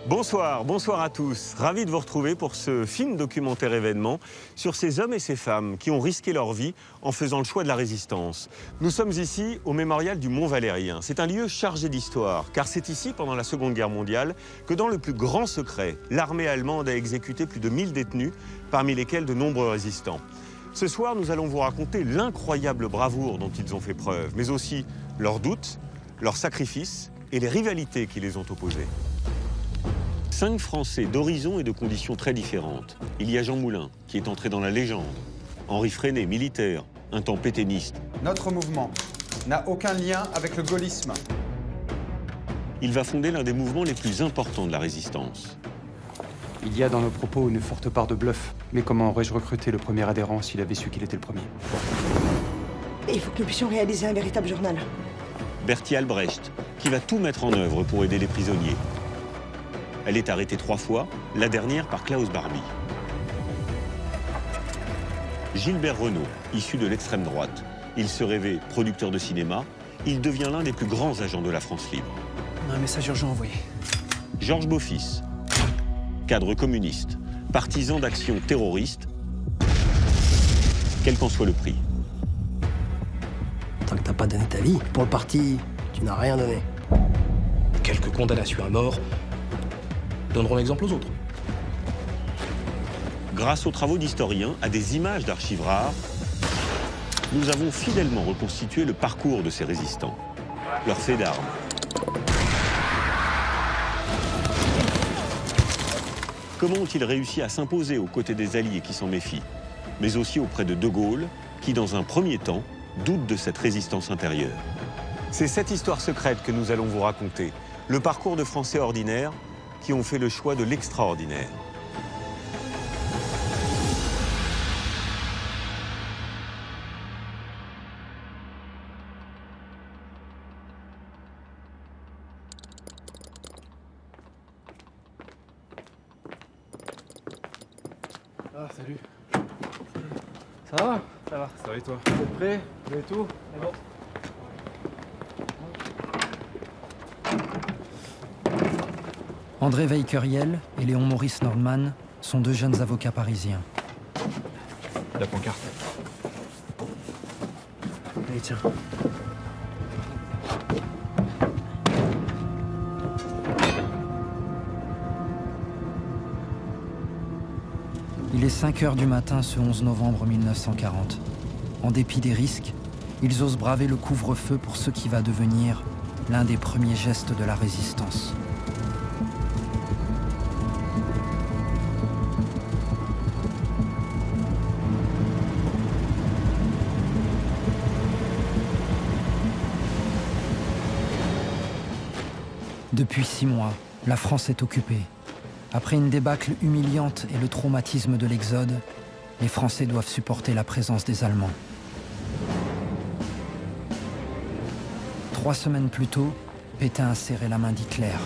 Bonsoir, bonsoir à tous. Ravi de vous retrouver pour ce film documentaire événement sur ces hommes et ces femmes qui ont risqué leur vie en faisant le choix de la résistance. Nous sommes ici au mémorial du Mont Valérien. C'est un lieu chargé d'histoire, car c'est ici, pendant la Seconde Guerre mondiale, que dans le plus grand secret, l'armée allemande a exécuté plus de 1000 détenus, parmi lesquels de nombreux résistants. Ce soir, nous allons vous raconter l'incroyable bravoure dont ils ont fait preuve, mais aussi leurs doutes, leurs sacrifices et les rivalités qui les ont opposés. 5 Français d'horizons et de conditions très différentes. Il y a Jean Moulin, qui est entré dans la légende. Henri Freinet, militaire, un temps pétainiste. Notre mouvement n'a aucun lien avec le gaullisme. Il va fonder l'un des mouvements les plus importants de la résistance. Il y a dans nos propos une forte part de bluff. Mais comment aurais-je recruté le premier adhérent s'il avait su qu'il était le premier? Il faut que nous puissions réaliser un véritable journal. Bertie Albrecht, qui va tout mettre en œuvre pour aider les prisonniers. Elle est arrêtée 3 fois, la dernière par Klaus Barbie. Gilbert Renault, issu de l'extrême droite. Il se rêvait producteur de cinéma. Il devient l'un des plus grands agents de la France libre. On a un message urgent envoyé. Georges Beaufils, cadre communiste, partisan d'actions terroristes, quel qu'en soit le prix. Tant que t'as pas donné ta vie, pour le parti, tu n'as rien donné. Quelques condamnations à mort donneront l'exemple aux autres. Grâce aux travaux d'historiens, à des images d'archives rares, nous avons fidèlement reconstitué le parcours de ces résistants, leurs faits d'armes. Comment ont-ils réussi à s'imposer aux côtés des Alliés qui s'en méfient, mais aussi auprès de De Gaulle, qui, dans un premier temps, doute de cette résistance intérieure. C'est cette histoire secrète que nous allons vous raconter, le parcours de Français ordinaires qui ont fait le choix de l'extraordinaire. Ah, salut. Ça va? Ça va. Ça va et toi? Vous êtes prêts? Vous avez tout? C'est bon. André Weikeriel et Léon Maurice Nordman sont 2 jeunes avocats parisiens. La pancarte. Allez, tiens. Il est 5 heures du matin ce 11 novembre 1940. En dépit des risques, ils osent braver le couvre-feu pour ce qui va devenir l'un des premiers gestes de la résistance. Depuis 6 mois, la France est occupée. Après une débâcle humiliante et le traumatisme de l'exode, les Français doivent supporter la présence des Allemands. 3 semaines plus tôt, Pétain a serré la main d'Hitler.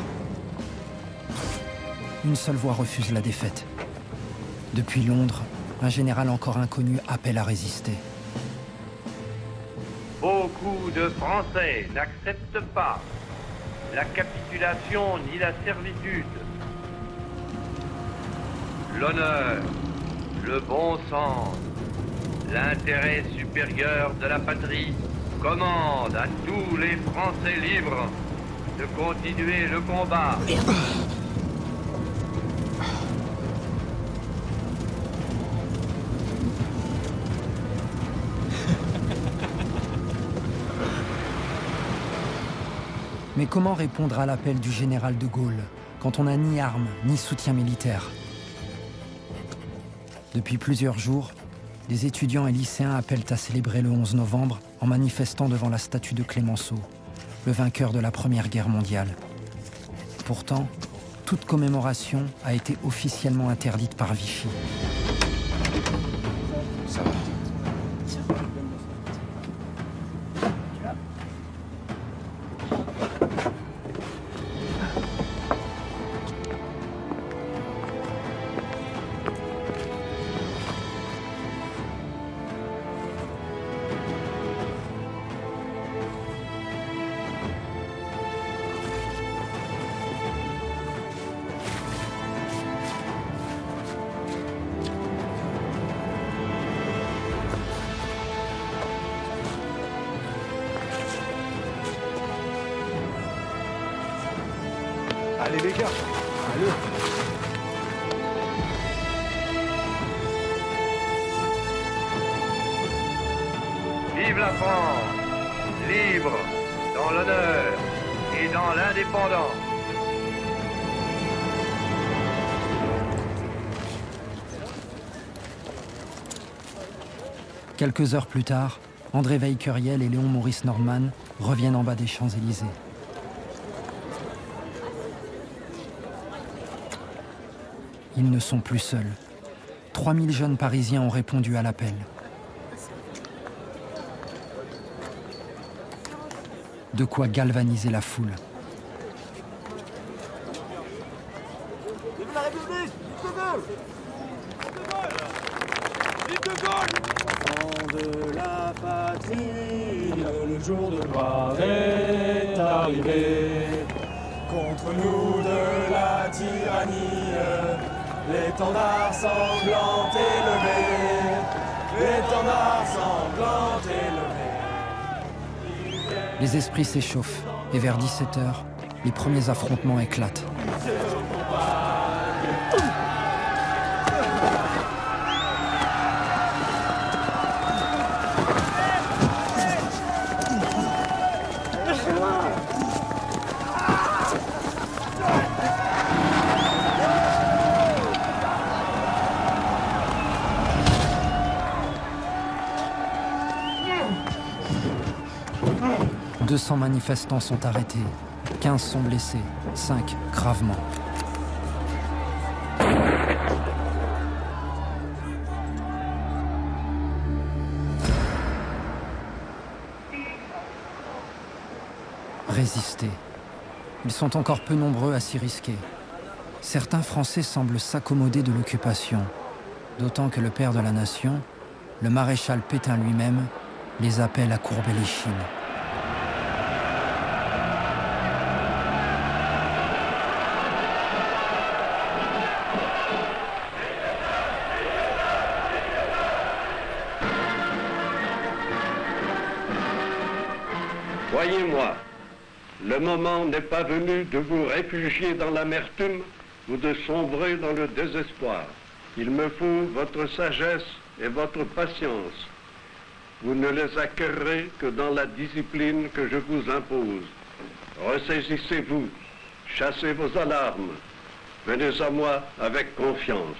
Une seule voix refuse la défaite. Depuis Londres, un général encore inconnu appelle à résister. Beaucoup de Français n'acceptent pas la capitulation ni la servitude. L'honneur, le bon sens, l'intérêt supérieur de la patrie commandent à tous les Français libres de continuer le combat. Mais comment répondre à l'appel du général de Gaulle quand on n'a ni armes ni soutien militaire? Depuis plusieurs jours, des étudiants et lycéens appellent à célébrer le 11 novembre en manifestant devant la statue de Clémenceau, le vainqueur de la Première Guerre mondiale. Pourtant, toute commémoration a été officiellement interdite par Vichy. Ça va. Allez les gars, allez. Vive la France, libre, dans l'honneur et dans l'indépendance. Quelques heures plus tard, André Weikeriel et Léon Maurice Norman reviennent en bas des Champs-Élysées. Ils ne sont plus seuls. 3000 jeunes Parisiens ont répondu à l'appel. De quoi galvaniser la foule. Vive la République! Vive de Gaulle! Vive de Gaulle! De la patrie, le jour de gloire est arrivé. Contre nous de la tyrannie, l'étendard sanglant élevé. L'étendard sanglant élevé. Les esprits s'échauffent et vers 17h, les premiers affrontements éclatent. « 200 manifestants sont arrêtés, 15 sont blessés, 5 gravement. Résister. Ils sont encore peu nombreux à s'y risquer. Certains Français semblent s'accommoder de l'occupation, d'autant que le père de la nation, le maréchal Pétain lui-même, les appelle à courber l'échine. Croyez-moi, le moment n'est pas venu de vous réfugier dans l'amertume ou de sombrer dans le désespoir. Il me faut votre sagesse et votre patience. Vous ne les acquerrez que dans la discipline que je vous impose. Ressaisissez-vous, chassez vos alarmes, venez à moi avec confiance.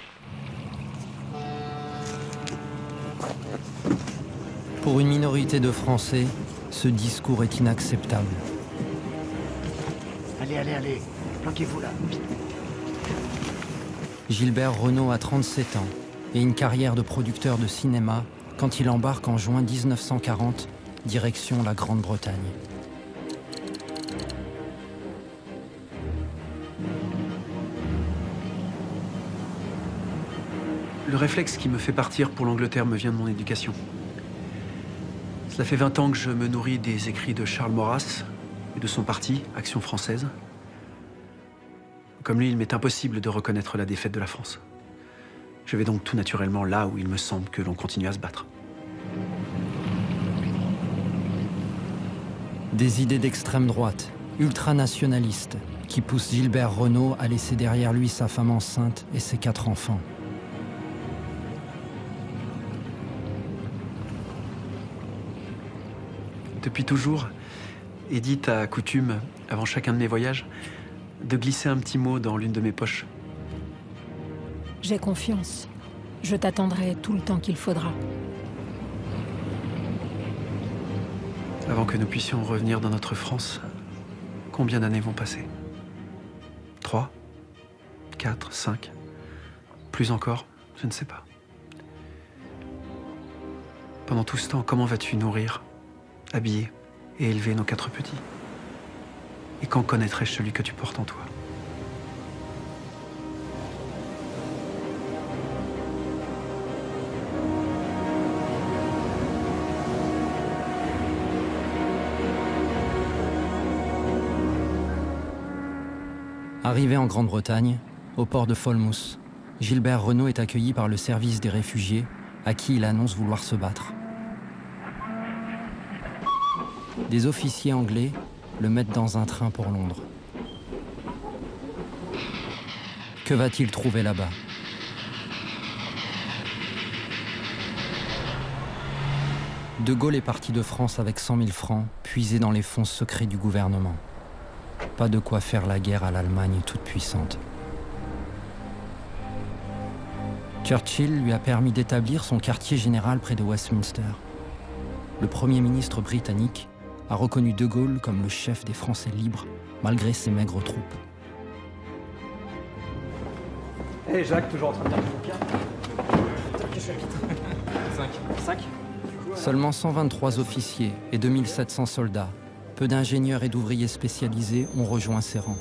Pour une minorité de Français, ce discours est inacceptable. Allez, planquez-vous là, vite. Gilbert Renault a 37 ans et une carrière de producteur de cinéma quand il embarque en juin 1940, direction la Grande-Bretagne. Le réflexe qui me fait partir pour l'Angleterre me vient de mon éducation. Cela fait 20 ans que je me nourris des écrits de Charles Maurras et de son parti, Action française. Comme lui, il m'est impossible de reconnaître la défaite de la France. Je vais donc tout naturellement là où il me semble que l'on continue à se battre. Des idées d'extrême droite, ultranationalistes, qui poussent Gilbert Renault à laisser derrière lui sa femme enceinte et ses 4 enfants. Depuis toujours, Edith a coutume, avant chacun de mes voyages, de glisser un petit mot dans l'une de mes poches. J'ai confiance. Je t'attendrai tout le temps qu'il faudra. Avant que nous puissions revenir dans notre France, combien d'années vont passer? 3, 4, 5, plus encore, je ne sais pas. Pendant tout ce temps, comment vas-tu nourrir, habiller et élever nos 4 petits? Et quand connaîtrai-je celui que tu portes en toi? Arrivé en Grande-Bretagne, au port de Falmouth, Gilbert Renault est accueilli par le service des réfugiés, à qui il annonce vouloir se battre. Des officiers anglais le mettent dans un train pour Londres. Que va-t-il trouver là-bas? De Gaulle est parti de France avec 100 000 francs, puisés dans les fonds secrets du gouvernement. Pas de quoi faire la guerre à l'Allemagne toute puissante. Churchill lui a permis d'établir son quartier général près de Westminster. Le Premier ministre britannique a reconnu De Gaulle comme le chef des Français libres, malgré ses maigres troupes. Hé hey Jacques, toujours en train de lire ton bouquin. Quel chapitre? 5. Seulement 123 officiers et 2700 soldats, peu d'ingénieurs et d'ouvriers spécialisés ont rejoint ses rangs.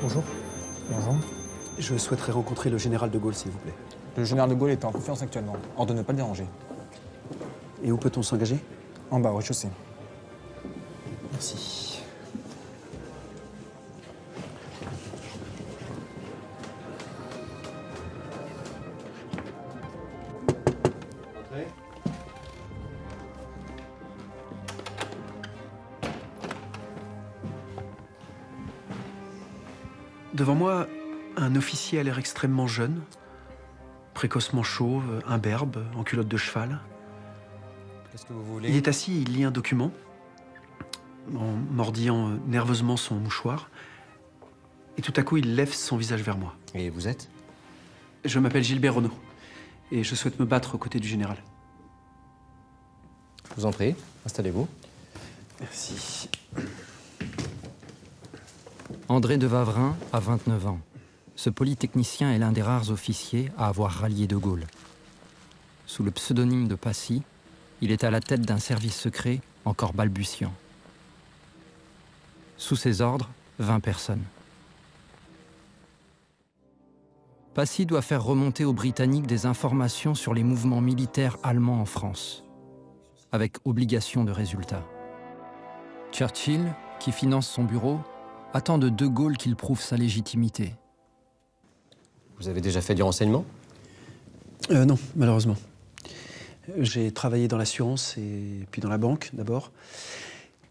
Bonjour. Bonjour. Je souhaiterais rencontrer le général de Gaulle, s'il vous plaît. Le général de Gaulle est en confiance actuellement. Ordre de ne pas le déranger. Et où peut-on s'engager? En bas, au rez-de-chaussée. Merci. Devant moi, un officier a l'air extrêmement jeune, précocement chauve, imberbe, en culotte de cheval. Qu'est-ce que vous voulez? Il est assis, il lit un document, en mordillant nerveusement son mouchoir. Et tout à coup, il lève son visage vers moi. Et vous êtes? Je m'appelle Gilbert Renaud, et je souhaite me battre aux côtés du général. Je vous en prie, installez-vous. Merci. André de Wavrin a 29 ans. Ce polytechnicien est l'un des rares officiers à avoir rallié De Gaulle. Sous le pseudonyme de Passy, il est à la tête d'un service secret encore balbutiant. Sous ses ordres, 20 personnes. Passy doit faire remonter aux Britanniques des informations sur les mouvements militaires allemands en France, avec obligation de résultat. Churchill, qui finance son bureau, attend de De Gaulle qu'il prouve sa légitimité. Vous avez déjà fait du renseignement? Non, malheureusement. J'ai travaillé dans l'assurance et puis dans la banque, d'abord.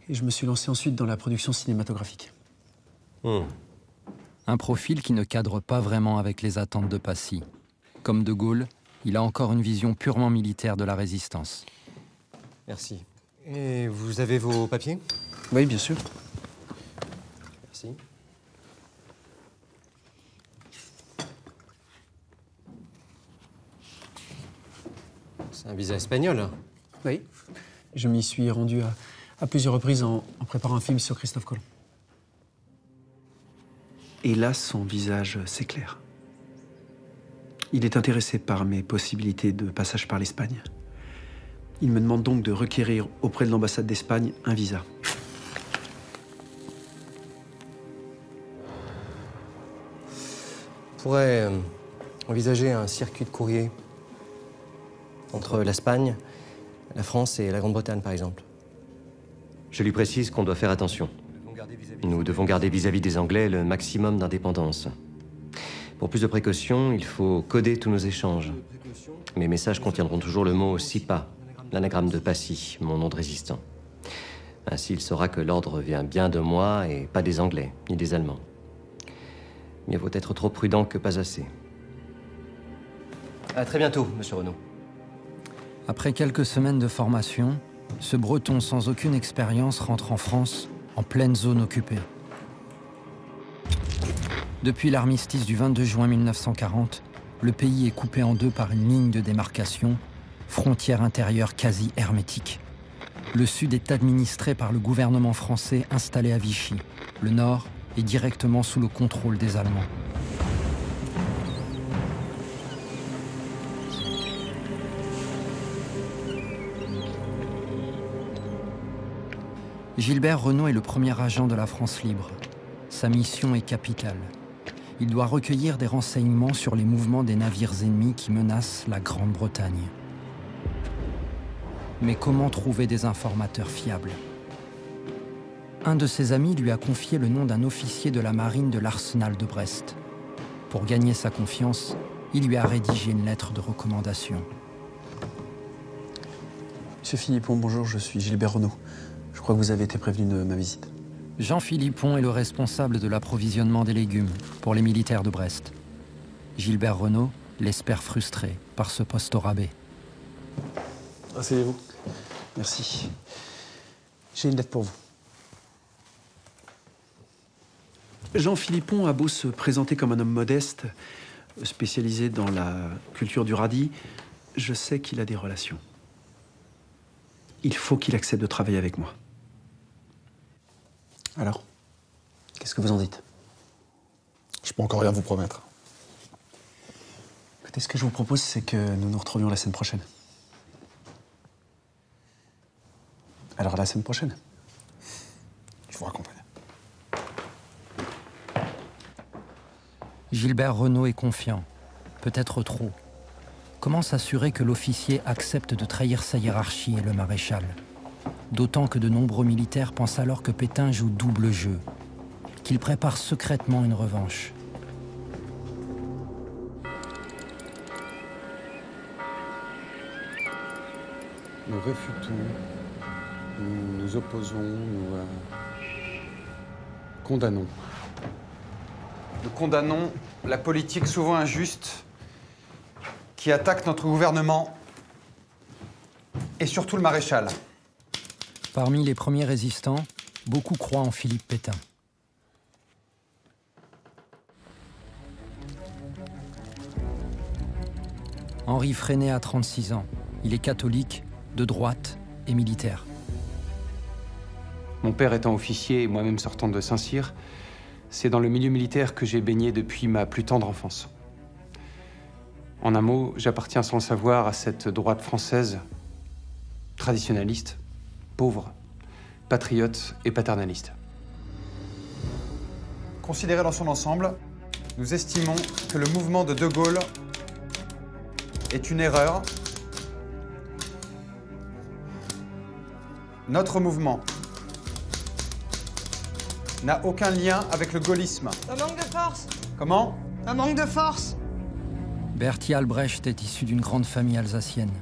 Et je me suis lancé ensuite dans la production cinématographique. Un profil qui ne cadre pas vraiment avec les attentes de Passy. Comme De Gaulle, il a encore une vision purement militaire de la résistance. Merci. Et vous avez vos papiers? Oui, bien sûr. Merci. C'est un visa espagnol? Oui. Je m'y suis rendu à plusieurs reprises en préparant un film sur Christophe Colomb. Et là, son visage s'éclaire. Il est intéressé par mes possibilités de passage par l'Espagne. Il me demande donc de requérir auprès de l'ambassade d'Espagne un visa. On pourrait envisager un circuit de courrier entre l'Espagne, la France et la Grande-Bretagne, par exemple. Je lui précise qu'on doit faire attention. Nous devons garder vis-à-vis des Anglais le maximum d'indépendance. Pour plus de précautions, il faut coder tous nos échanges. Mes messages contiendront toujours le mot SIPA, l'anagramme de Passy, mon nom de résistant. Ainsi, il saura que l'ordre vient bien de moi et pas des Anglais, ni des Allemands. Mieux vaut être trop prudent que pas assez. À très bientôt, monsieur Renaud. Après quelques semaines de formation, ce Breton sans aucune expérience rentre en France, en pleine zone occupée. Depuis l'armistice du 22 juin 1940, le pays est coupé en deux par une ligne de démarcation, frontière intérieure quasi hermétique. Le sud est administré par le gouvernement français installé à Vichy. Le nord est directement sous le contrôle des Allemands. Gilbert Renaud est le premier agent de la France libre. Sa mission est capitale. Il doit recueillir des renseignements sur les mouvements des navires ennemis qui menacent la Grande-Bretagne. Mais comment trouver des informateurs fiables? Un de ses amis lui a confié le nom d'un officier de la marine de l'Arsenal de Brest. Pour gagner sa confiance, il lui a rédigé une lettre de recommandation. Monsieur Philippon, bonjour, je suis Gilbert Renaud. Je crois que vous avez été prévenu de ma visite. Jean Philippon est le responsable de l'approvisionnement des légumes pour les militaires de Brest. Gilbert Renaud l'espère frustré par ce poste au rabais. Asseyez-vous. Merci. J'ai une lettre pour vous. Jean Philippon a beau se présenter comme un homme modeste, spécialisé dans la culture du radis, je sais qu'il a des relations. Il faut qu'il accepte de travailler avec moi. Alors, qu'est-ce que vous en dites? Je peux encore rien vous promettre. Écoutez, ce que je vous propose, c'est que nous nous retrouvions la semaine prochaine. Alors, la semaine prochaine. Je vous raccompagne. Gilbert Renaud est confiant, peut-être trop. Comment s'assurer que l'officier accepte de trahir sa hiérarchie et le maréchal? D'autant que de nombreux militaires pensent alors que Pétain joue double jeu, qu'il prépare secrètement une revanche. Nous réfutons, nous nous opposons, nous condamnons. Nous condamnons la politique souvent injuste qui attaque notre gouvernement et surtout le maréchal. Parmi les premiers résistants, beaucoup croient en Philippe Pétain. Henri Freinet a 36 ans. Il est catholique, de droite et militaire. Mon père étant officier et moi-même sortant de Saint-Cyr, c'est dans le milieu militaire que j'ai baigné depuis ma plus tendre enfance. En un mot, j'appartiens sans le savoir à cette droite française, traditionnaliste, pauvre, patriote et paternaliste. Considéré dans son ensemble, nous estimons que le mouvement de De Gaulle est une erreur. Notre mouvement n'a aucun lien avec le gaullisme. Un manque de force. Comment? Un manque de force. Bertie Albrecht est issue d'une grande famille alsacienne.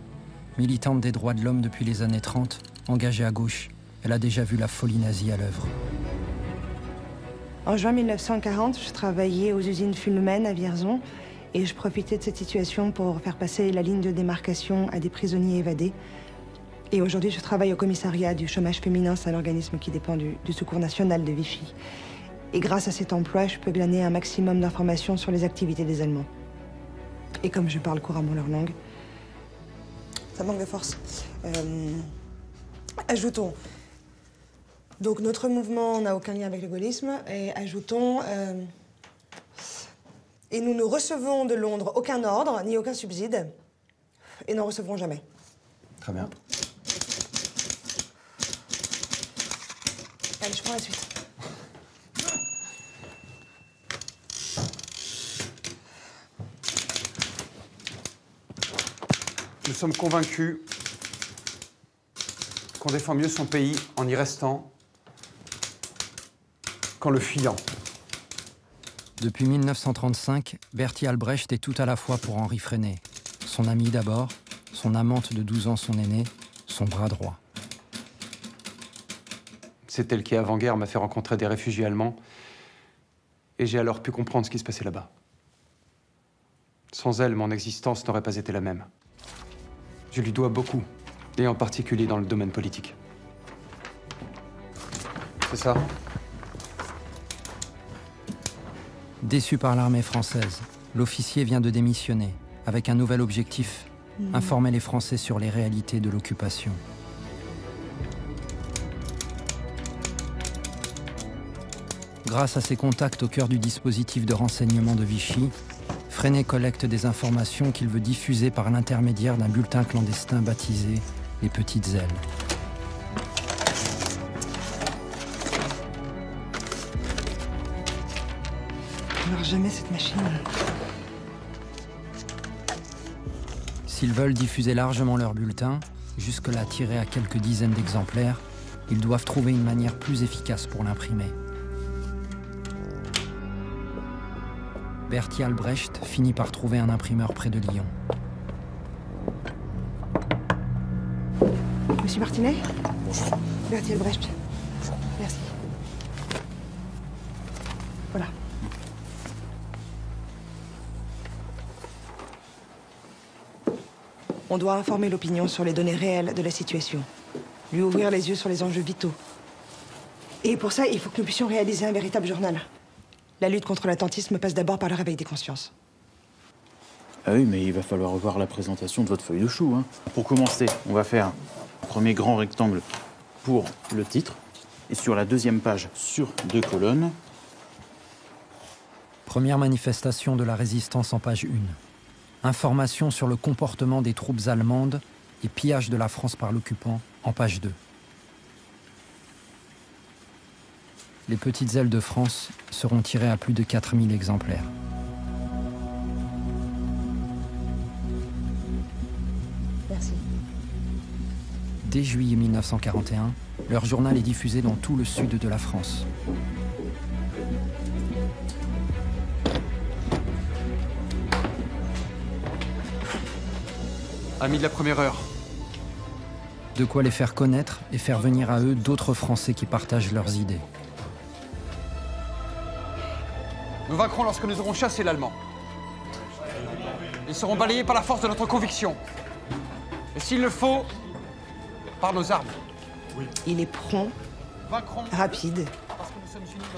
Militante des droits de l'homme depuis les années 30, engagée à gauche, elle a déjà vu la folie nazie à l'œuvre. En juin 1940, je travaillais aux usines Fulmen à Vierzon et je profitais de cette situation pour faire passer la ligne de démarcation à des prisonniers évadés. Et aujourd'hui, je travaille au commissariat du chômage féminin, c'est un organisme qui dépend du Secours national de Vichy. Et grâce à cet emploi, je peux glaner un maximum d'informations sur les activités des Allemands. Et comme je parle couramment leur langue, ça manque de force. Ajoutons. Donc notre mouvement n'a aucun lien avec le gaullisme. Et ajoutons. Et nous ne recevons de Londres aucun ordre, ni aucun subside. Et n'en recevrons jamais. Très bien. Allez, je prends la suite. Nous sommes convaincus qu'on défend mieux son pays en y restant qu'en le fuyant. Depuis 1935, Bertie Albrecht est tout à la fois pour Henri Freinet. Son ami d'abord, son amante de 12 ans son aîné, son bras droit. C'est elle qui, avant-guerre, m'a fait rencontrer des réfugiés allemands. Et j'ai alors pu comprendre ce qui se passait là-bas. Sans elle, mon existence n'aurait pas été la même. Je lui dois beaucoup, et en particulier dans le domaine politique. C'est ça. Déçu par l'armée française, l'officier vient de démissionner, avec un nouvel objectif, informer les Français sur les réalités de l'occupation. Grâce à ses contacts au cœur du dispositif de renseignement de Vichy, Freinet collecte des informations qu'il veut diffuser par l'intermédiaire d'un bulletin clandestin baptisé « Les Petites Ailes ». On n'aura jamais cette machine. S'ils veulent diffuser largement leur bulletin, jusque-là tiré à quelques dizaines d'exemplaires, ils doivent trouver une manière plus efficace pour l'imprimer. Bertie Albrecht finit par trouver un imprimeur près de Lyon. Monsieur Martinet? Bonjour. Bertie Albrecht. Merci. Voilà. On doit informer l'opinion sur les données réelles de la situation. Lui ouvrir les yeux sur les enjeux vitaux. Et pour ça, il faut que nous puissions réaliser un véritable journal. La lutte contre l'attentisme passe d'abord par le réveil des consciences. Ah oui, mais il va falloir revoir la présentation de votre feuille de chou. Hein. Pour commencer, on va faire un premier grand rectangle pour le titre. Et sur la deuxième page, sur 2 colonnes. Première manifestation de la résistance en page 1. Information sur le comportement des troupes allemandes et pillage de la France par l'occupant en page 2. Les petites ailes de France seront tirées à plus de 4000 exemplaires. Merci. Dès juillet 1941, leur journal est diffusé dans tout le sud de la France. Amis de la première heure. De quoi les faire connaître et faire venir à eux d'autres Français qui partagent leurs idées. Nous vaincrons lorsque nous aurons chassé l'Allemand. Ils seront balayés par la force de notre conviction. Et s'il le faut, par nos armes. Il est prompt, rapide,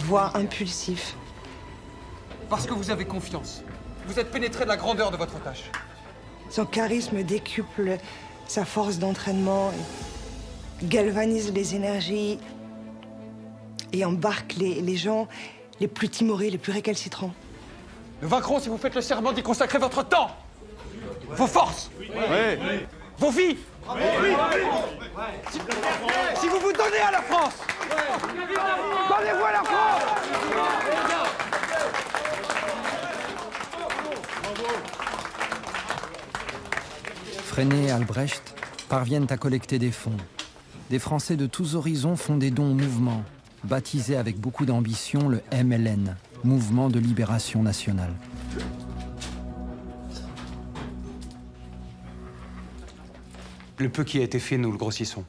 voire impulsif. Parce que vous avez confiance. Vous êtes pénétré de la grandeur de votre tâche. Son charisme décuple sa force d'entraînement, galvanise les énergies et embarque les gens les plus timorés, les plus récalcitrants. Nous vaincrons si vous faites le serment d'y consacrer votre temps, vos forces, vos vies. Si vous vous donnez à la France, donnez-vous à la France. Freinet et Albrecht parviennent à collecter des fonds. Des Français de tous horizons font des dons au mouvement, baptisé avec beaucoup d'ambition le MLN, Mouvement de Libération Nationale. Le peu qui a été fait, nous le grossissons.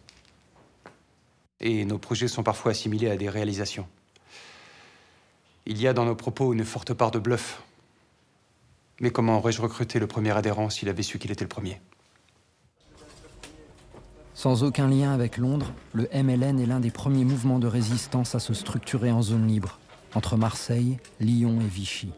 Et nos projets sont parfois assimilés à des réalisations. Il y a dans nos propos une forte part de bluff. Mais comment aurais-je recruté le premier adhérent s'il avait su qu'il était le premier ? Sans aucun lien avec Londres, le MLN est l'un des premiers mouvements de résistance à se structurer en zone libre, entre Marseille, Lyon et Vichy.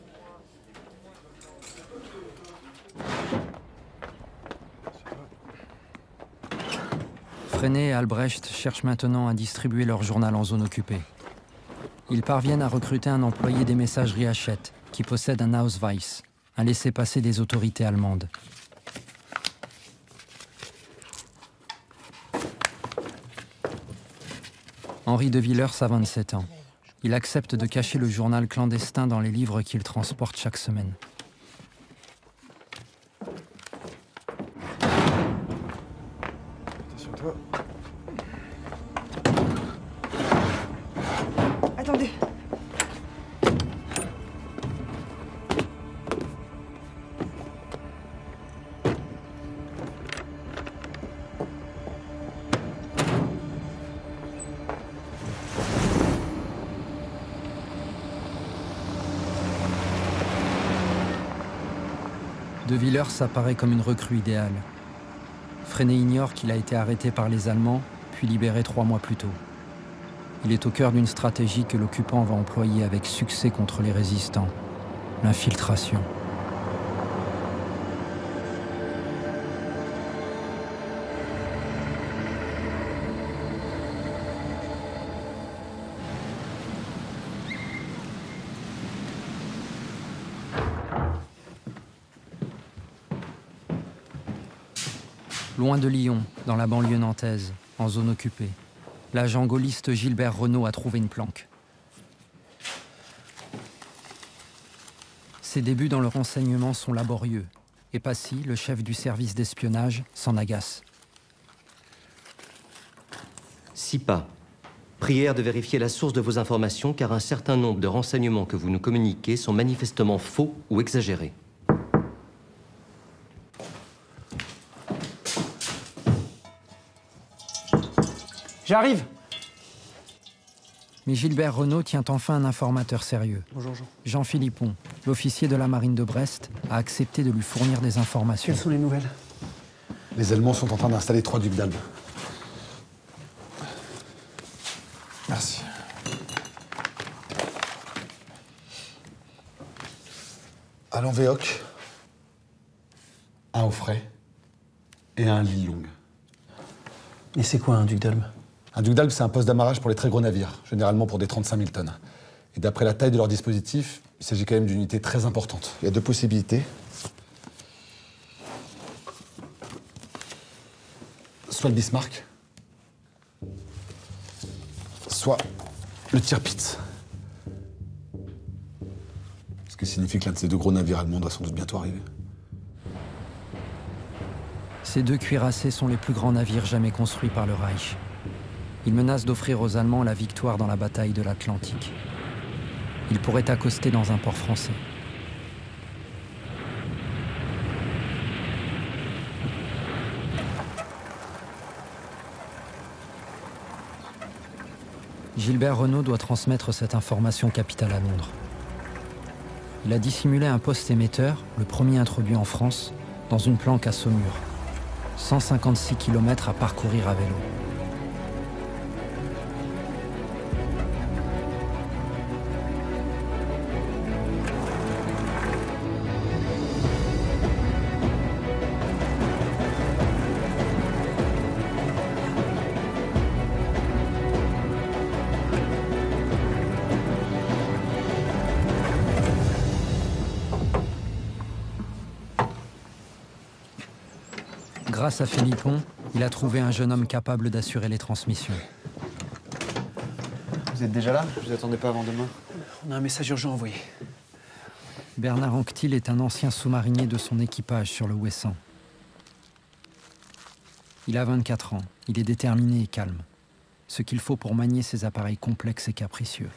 Freinet et Albrecht cherchent maintenant à distribuer leur journal en zone occupée. Ils parviennent à recruter un employé des messageries Hachette, qui possède un Ausweis, un laissez-passer des autorités allemandes. Henri de Villers a 27 ans. Il accepte de cacher le journal clandestin dans les livres qu'il transporte chaque semaine. Attention toi. Attendez. De Villers apparaît comme une recrue idéale. Freinet ignore qu'il a été arrêté par les Allemands, puis libéré 3 mois plus tôt. Il est au cœur d'une stratégie que l'occupant va employer avec succès contre les résistants, l'infiltration. Loin de Lyon, dans la banlieue nantaise, en zone occupée, l'agent gaulliste Gilbert Renaud a trouvé une planque. Ses débuts dans le renseignement sont laborieux, et Passy, le chef du service d'espionnage, s'en agace. 6 pas. Prière de vérifier la source de vos informations, car un certain nombre de renseignements que vous nous communiquez sont manifestement faux ou exagérés. J'arrive. Mais Gilbert Renaud tient enfin un informateur sérieux. Bonjour Jean. Jean Philippon, l'officier de la marine de Brest, a accepté de lui fournir des informations. Quelles sont les nouvelles? Les Allemands sont en train d'installer 3 ducs d'Albe. Merci. À Lanvéoc, un au frais et un à l'île Longue. Et c'est quoi un duc d'Albe? Un duc d'Albe, c'est un poste d'amarrage pour les très gros navires, généralement pour des 35 000 tonnes. Et d'après la taille de leur dispositif, il s'agit quand même d'une unité très importante. Il y a 2 possibilités. Soit le Bismarck, soit le Tirpitz. Ce qui signifie que l'un de ces 2 gros navires allemands doit sans doute bientôt arriver. Ces 2 cuirassés sont les plus grands navires jamais construits par le Reich. Ils menacent d'offrir aux Allemands la victoire dans la bataille de l'Atlantique. Ils pourraient accoster dans un port français. Gilbert Renaud doit transmettre cette information capitale à Londres. Il a dissimulé un poste émetteur, le premier introduit en France, dans une planque à Saumur. 156 km à parcourir à vélo. Grâce à Philippon, il a trouvé un jeune homme capable d'assurer les transmissions. Vous êtes déjà là? Je vous attendais pas avant demain. On a un message urgent envoyé. Bernard Anquetil est un ancien sous-marinier de son équipage sur le Ouessant. Il a 24 ans, il est déterminé et calme. Ce qu'il faut pour manier ces appareils complexes et capricieux.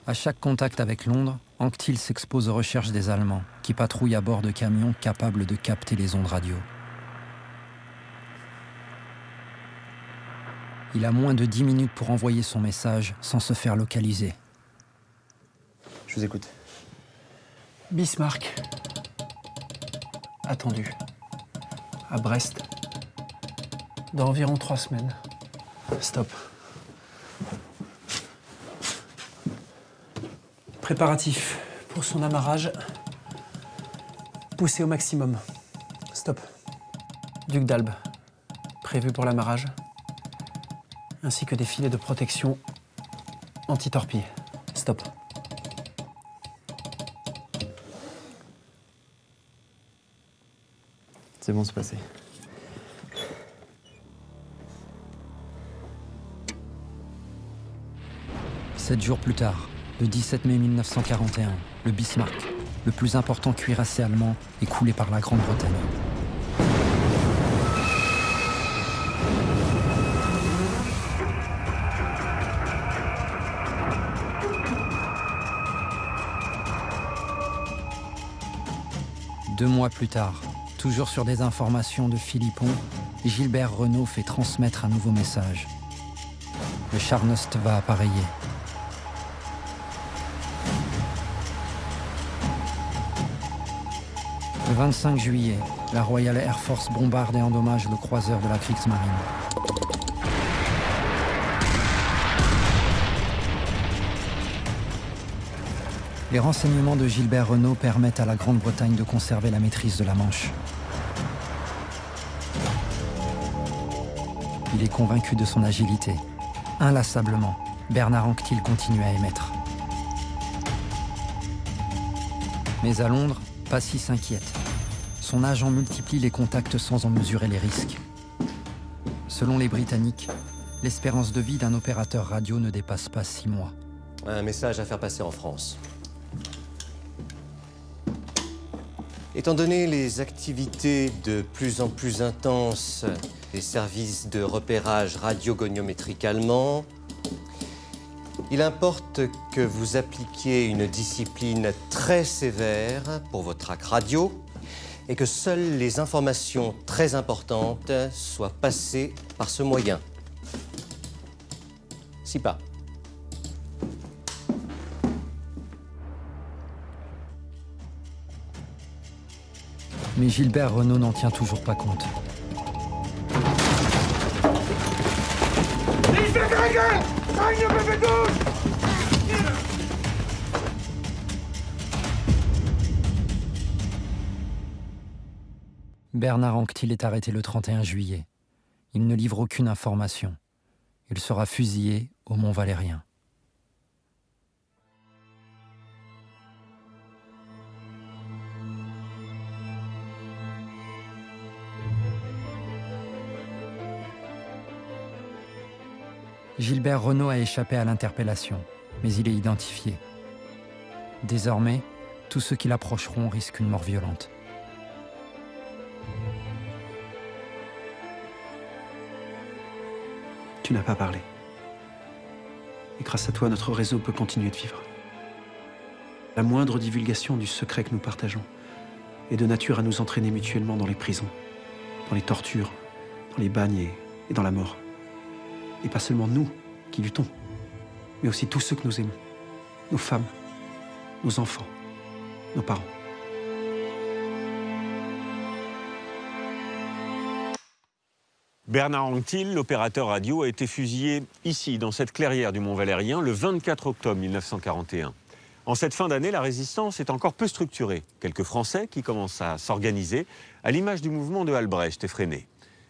À chaque contact avec Londres, Anquetil s'expose aux recherches des Allemands, qui patrouillent à bord de camions capables de capter les ondes radio. Il a moins de 10 minutes pour envoyer son message sans se faire localiser. Je vous écoute. Bismarck. Attendu. À Brest. Dans environ 3 semaines. Stop. Préparatif pour son amarrage. Poussé au maximum. Stop. Duc d'Albe. Prévu pour l'amarrage. Ainsi que des filets de protection anti-torpille. Stop. C'est bon, c'est passé. Sept jours plus tard, le 17 mai 1941, le Bismarck, le plus important cuirassé allemand, est coulé par la Grande-Bretagne. Deux mois plus tard, toujours sur des informations de Philippon, Gilbert Renaud fait transmettre un nouveau message. Le Charnost va appareiller. Le 25 juillet, la Royal Air Force bombarde et endommage le croiseur de la Kriegsmarine. Les renseignements de Gilbert Renaud permettent à la Grande-Bretagne de conserver la maîtrise de la Manche. Il est convaincu de son agilité. Inlassablement, Bernard Anquetil continue à émettre. Mais à Londres, Passy s'inquiète. Son agent multiplie les contacts sans en mesurer les risques. Selon les Britanniques, l'espérance de vie d'un opérateur radio ne dépasse pas 6 mois. Un message à faire passer en France. Étant donné les activités de plus en plus intenses des services de repérage radiogoniométrique allemands, il importe que vous appliquiez une discipline très sévère pour vos tracts radio et que seules les informations très importantes soient passées par ce moyen. Si pas. Mais Gilbert Renaud n'en tient toujours pas compte. Bernard Anctil est arrêté le 31 juillet. Il ne livre aucune information. Il sera fusillé au Mont-Valérien. Gilbert Renaud a échappé à l'interpellation, mais il est identifié. Désormais, tous ceux qui l'approcheront risquent une mort violente. Tu n'as pas parlé. Et grâce à toi, notre réseau peut continuer de vivre. La moindre divulgation du secret que nous partageons est de nature à nous entraîner mutuellement dans les prisons, dans les tortures, dans les bagnes et dans la mort. Et pas seulement nous qui luttons, mais aussi tous ceux que nous aimons. Nos femmes, nos enfants, nos parents. Bernard Anctil, l'opérateur radio, a été fusillé ici, dans cette clairière du Mont-Valérien, le 24 octobre 1941. En cette fin d'année, la résistance est encore peu structurée. Quelques Français qui commencent à s'organiser, à l'image du mouvement de Albrecht et Freinet.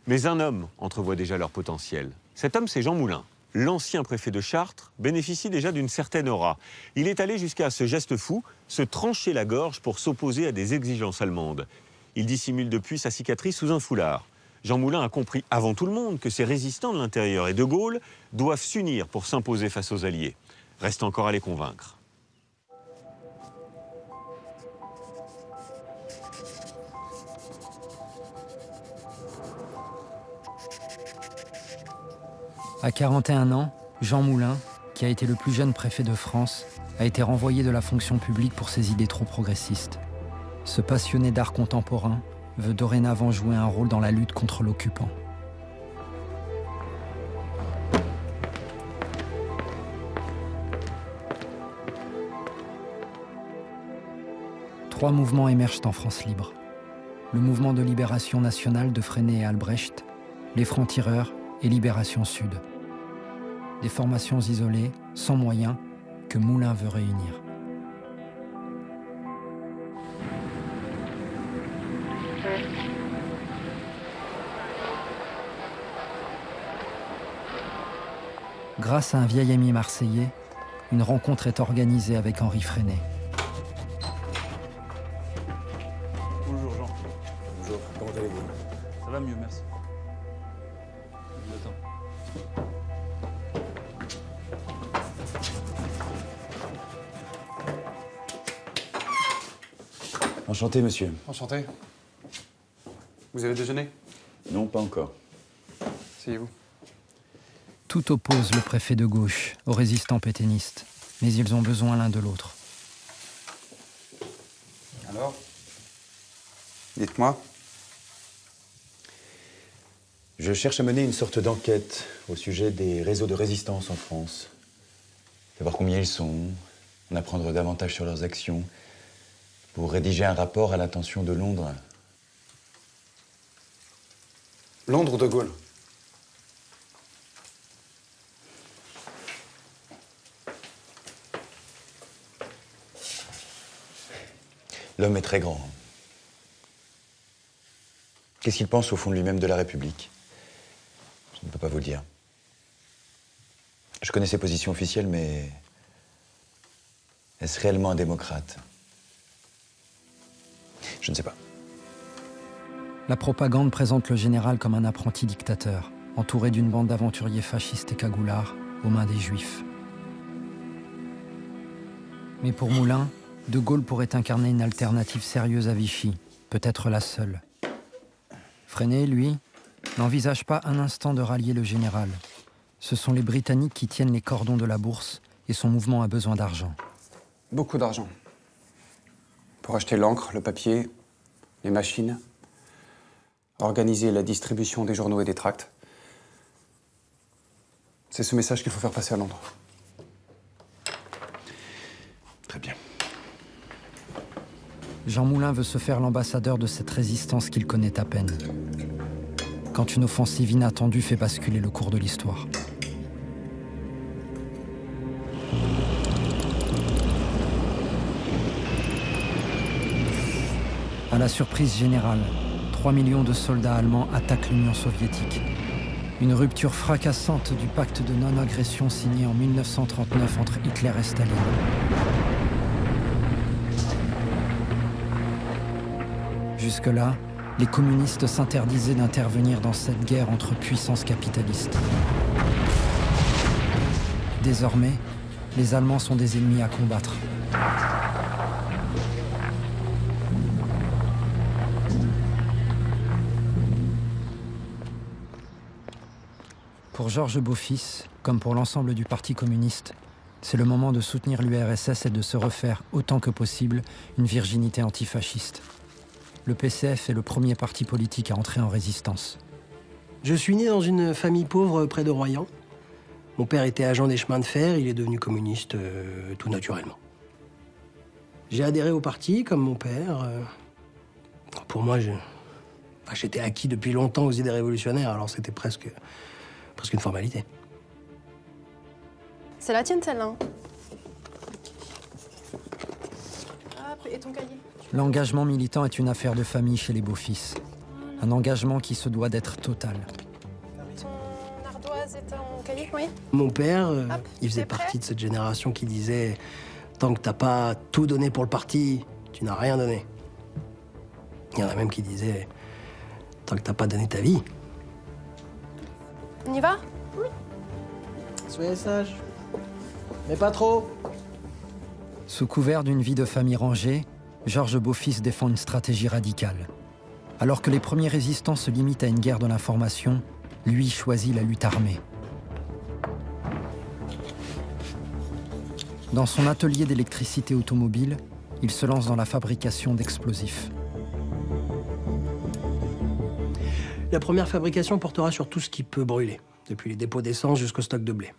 Mais un homme entrevoit déjà leur potentiel. Cet homme, c'est Jean Moulin. L'ancien préfet de Chartres bénéficie déjà d'une certaine aura. Il est allé jusqu'à ce geste fou, se trancher la gorge pour s'opposer à des exigences allemandes. Il dissimule depuis sa cicatrice sous un foulard. Jean Moulin a compris avant tout le monde que ces résistants de l'intérieur et de Gaulle doivent s'unir pour s'imposer face aux Alliés. Reste encore à les convaincre. À 41 ans, Jean Moulin, qui a été le plus jeune préfet de France, a été renvoyé de la fonction publique pour ses idées trop progressistes. Ce passionné d'art contemporain veut dorénavant jouer un rôle dans la lutte contre l'occupant. Trois mouvements émergent en France libre. Le mouvement de libération nationale de Freinet et Albrecht, les francs-tireurs et Libération Sud. Des formations isolées, sans moyens, que Moulin veut réunir. Grâce à un vieil ami marseillais, une rencontre est organisée avec Henri Freinet. Bonjour Jean. Bonjour, comment allez-vous? Ça va mieux, merci. Enchanté, monsieur. Enchanté. Vous avez déjeuné? Non, pas encore. Asseyez-vous. Tout oppose le préfet de gauche aux résistants pétainistes, mais ils ont besoin l'un de l'autre. Alors? Dites-moi. Je cherche à mener une sorte d'enquête au sujet des réseaux de résistance en France. Savoir combien ils sont, en apprendre davantage sur leurs actions, pour rédiger un rapport à l'attention de Londres. Londres ou de Gaulle? L'homme est très grand. Qu'est-ce qu'il pense au fond de lui-même de la République? Je ne peux pas vous le dire. Je connais ses positions officielles, mais est-ce réellement un démocrate? Je ne sais pas. La propagande présente le général comme un apprenti dictateur, entouré d'une bande d'aventuriers fascistes et cagoulards aux mains des Juifs. Mais pour Moulin, De Gaulle pourrait incarner une alternative sérieuse à Vichy, peut-être la seule. Freinet, lui, n'envisage pas un instant de rallier le général. Ce sont les Britanniques qui tiennent les cordons de la bourse et son mouvement a besoin d'argent. Beaucoup d'argent. Pour acheter l'encre, le papier, les machines, organiser la distribution des journaux et des tracts. C'est ce message qu'il faut faire passer à Londres. Très bien. Jean Moulin veut se faire l'ambassadeur de cette résistance qu'il connaît à peine. Quand une offensive inattendue fait basculer le cours de l'histoire. À la surprise générale, 3 millions de soldats allemands attaquent l'Union soviétique. Une rupture fracassante du pacte de non-agression signé en 1939 entre Hitler et Staline. Jusque-là, les communistes s'interdisaient d'intervenir dans cette guerre entre puissances capitalistes. Désormais, les Allemands sont des ennemis à combattre. Pour Georges Beaufils, comme pour l'ensemble du Parti communiste, c'est le moment de soutenir l'URSS et de se refaire, autant que possible, une virginité antifasciste. Le PCF est le premier parti politique à entrer en résistance. Je suis né dans une famille pauvre près de Royan. Mon père était agent des chemins de fer, il est devenu communiste tout naturellement. J'ai adhéré au parti, comme mon père. Pour moi, j'étais acquis depuis longtemps aux idées révolutionnaires, alors c'était presque une formalité. C'est la tienne, celle-là. Hop, et ton cahier. L'engagement militant est une affaire de famille chez les Beaufils. Un engagement qui se doit d'être total. Ton ardoise et ton cahier, oui. Mon père, il faisait partie de cette génération qui disait « Tant que t'as pas tout donné pour le parti, tu n'as rien donné. » Il y en a même qui disaient « Tant que t'as pas donné ta vie. » On y va? Oui. Soyez sage. Mais pas trop. Sous couvert d'une vie de famille rangée, Georges Beaufils défend une stratégie radicale. Alors que les premiers résistants se limitent à une guerre de l'information, lui choisit la lutte armée. Dans son atelier d'électricité automobile, il se lance dans la fabrication d'explosifs. La première fabrication portera sur tout ce qui peut brûler, depuis les dépôts d'essence jusqu'au stock de blé.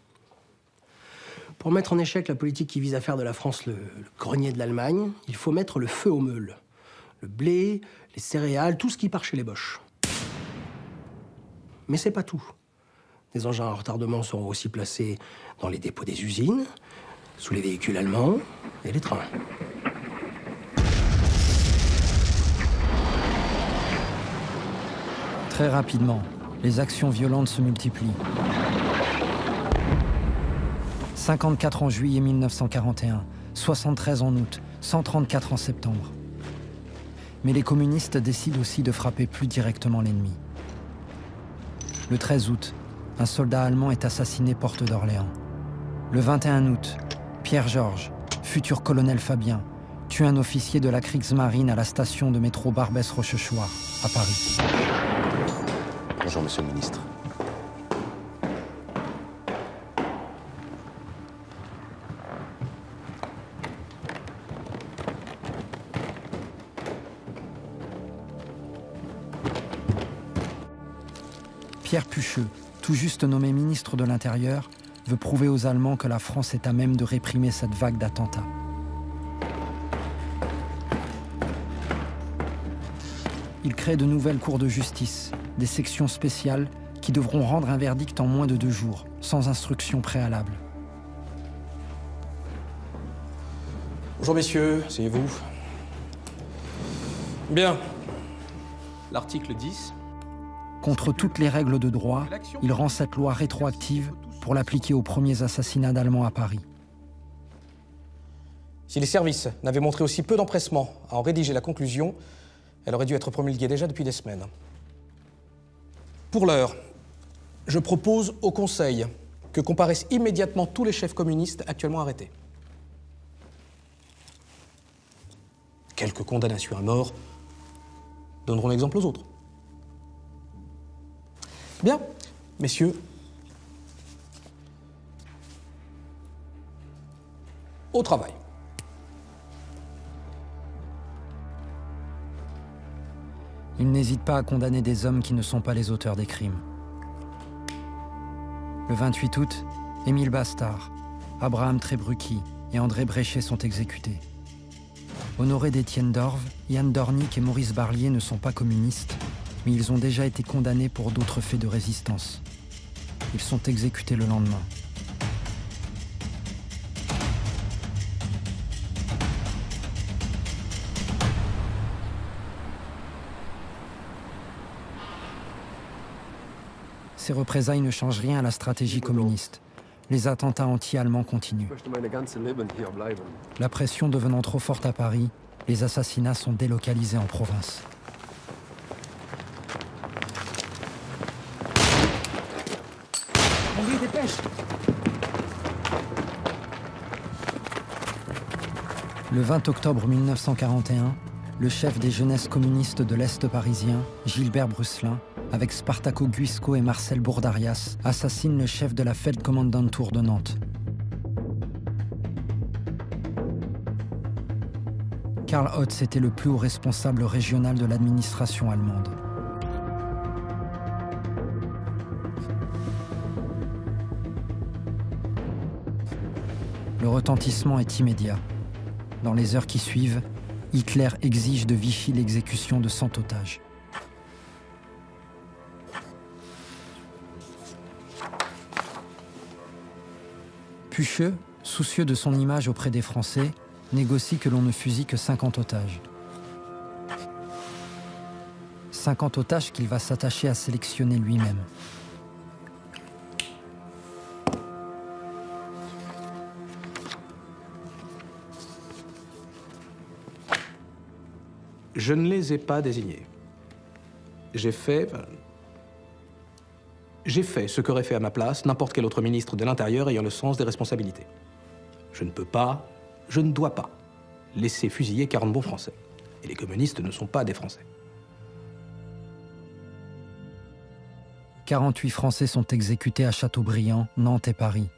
Pour mettre en échec la politique qui vise à faire de la France le grenier de l'Allemagne, il faut mettre le feu aux meules. Le blé, les céréales, tout ce qui part chez les Boches. Mais c'est pas tout. Des engins à retardement seront aussi placés dans les dépôts des usines, sous les véhicules allemands et les trains. Très rapidement, les actions violentes se multiplient. 54 en juillet 1941, 73 en août, 134 en septembre. Mais les communistes décident aussi de frapper plus directement l'ennemi. Le 13 août, un soldat allemand est assassiné porte d'Orléans. Le 21 août, Pierre Georges, futur colonel Fabien, tue un officier de la Kriegsmarine à la station de métro Barbès-Rochechouart, à Paris. Bonjour, monsieur le ministre. Pierre Pucheux, tout juste nommé ministre de l'Intérieur, veut prouver aux Allemands que la France est à même de réprimer cette vague d'attentats. Il crée de nouvelles cours de justice, des sections spéciales qui devront rendre un verdict en moins de 2 jours, sans instruction préalable. Bonjour messieurs, asseyez-vous. Bien. L'article 10. Contre toutes les règles de droit, il rend cette loi rétroactive pour l'appliquer aux premiers assassinats d'Allemands à Paris. Si les services n'avaient montré aussi peu d'empressement à en rédiger la conclusion, elle aurait dû être promulguée déjà depuis des semaines. Pour l'heure, je propose au Conseil que comparaissent immédiatement tous les chefs communistes actuellement arrêtés. Quelques condamnations à mort donneront l'exemple aux autres. Bien, messieurs, au travail. Il n'hésite pas à condamner des hommes qui ne sont pas les auteurs des crimes. Le 28 août, Émile Bastard, Abraham Trebrucki et André Bréchet sont exécutés. Honoré d'Étienne d'Orve, Yann Dornick et Maurice Barlier ne sont pas communistes, mais ils ont déjà été condamnés pour d'autres faits de résistance. Ils sont exécutés le lendemain. Ces représailles ne changent rien à la stratégie communiste. Les attentats anti-allemands continuent. La pression devenant trop forte à Paris, les assassinats sont délocalisés en province. Henri, dépêche! Le 20 octobre 1941, le chef des jeunesses communistes de l'Est parisien, Gilbert Brusselin, avec Spartaco Guisco et Marcel Bourdarias, assassine le chef de la Feldkommandantur de Nantes. Karl Hotz était le plus haut responsable régional de l'administration allemande. Le retentissement est immédiat. Dans les heures qui suivent, Hitler exige de Vichy l'exécution de 100 otages. Pucheux, soucieux de son image auprès des Français, négocie que l'on ne fusille que 50 otages. 50 otages qu'il va s'attacher à sélectionner lui-même. Je ne les ai pas désignés. J'ai fait ce qu'aurait fait à ma place n'importe quel autre ministre de l'Intérieur ayant le sens des responsabilités. Je ne peux pas, je ne dois pas laisser fusiller 40 bons Français. Et les communistes ne sont pas des Français. 48 Français sont exécutés à Châteaubriand, Nantes et Paris.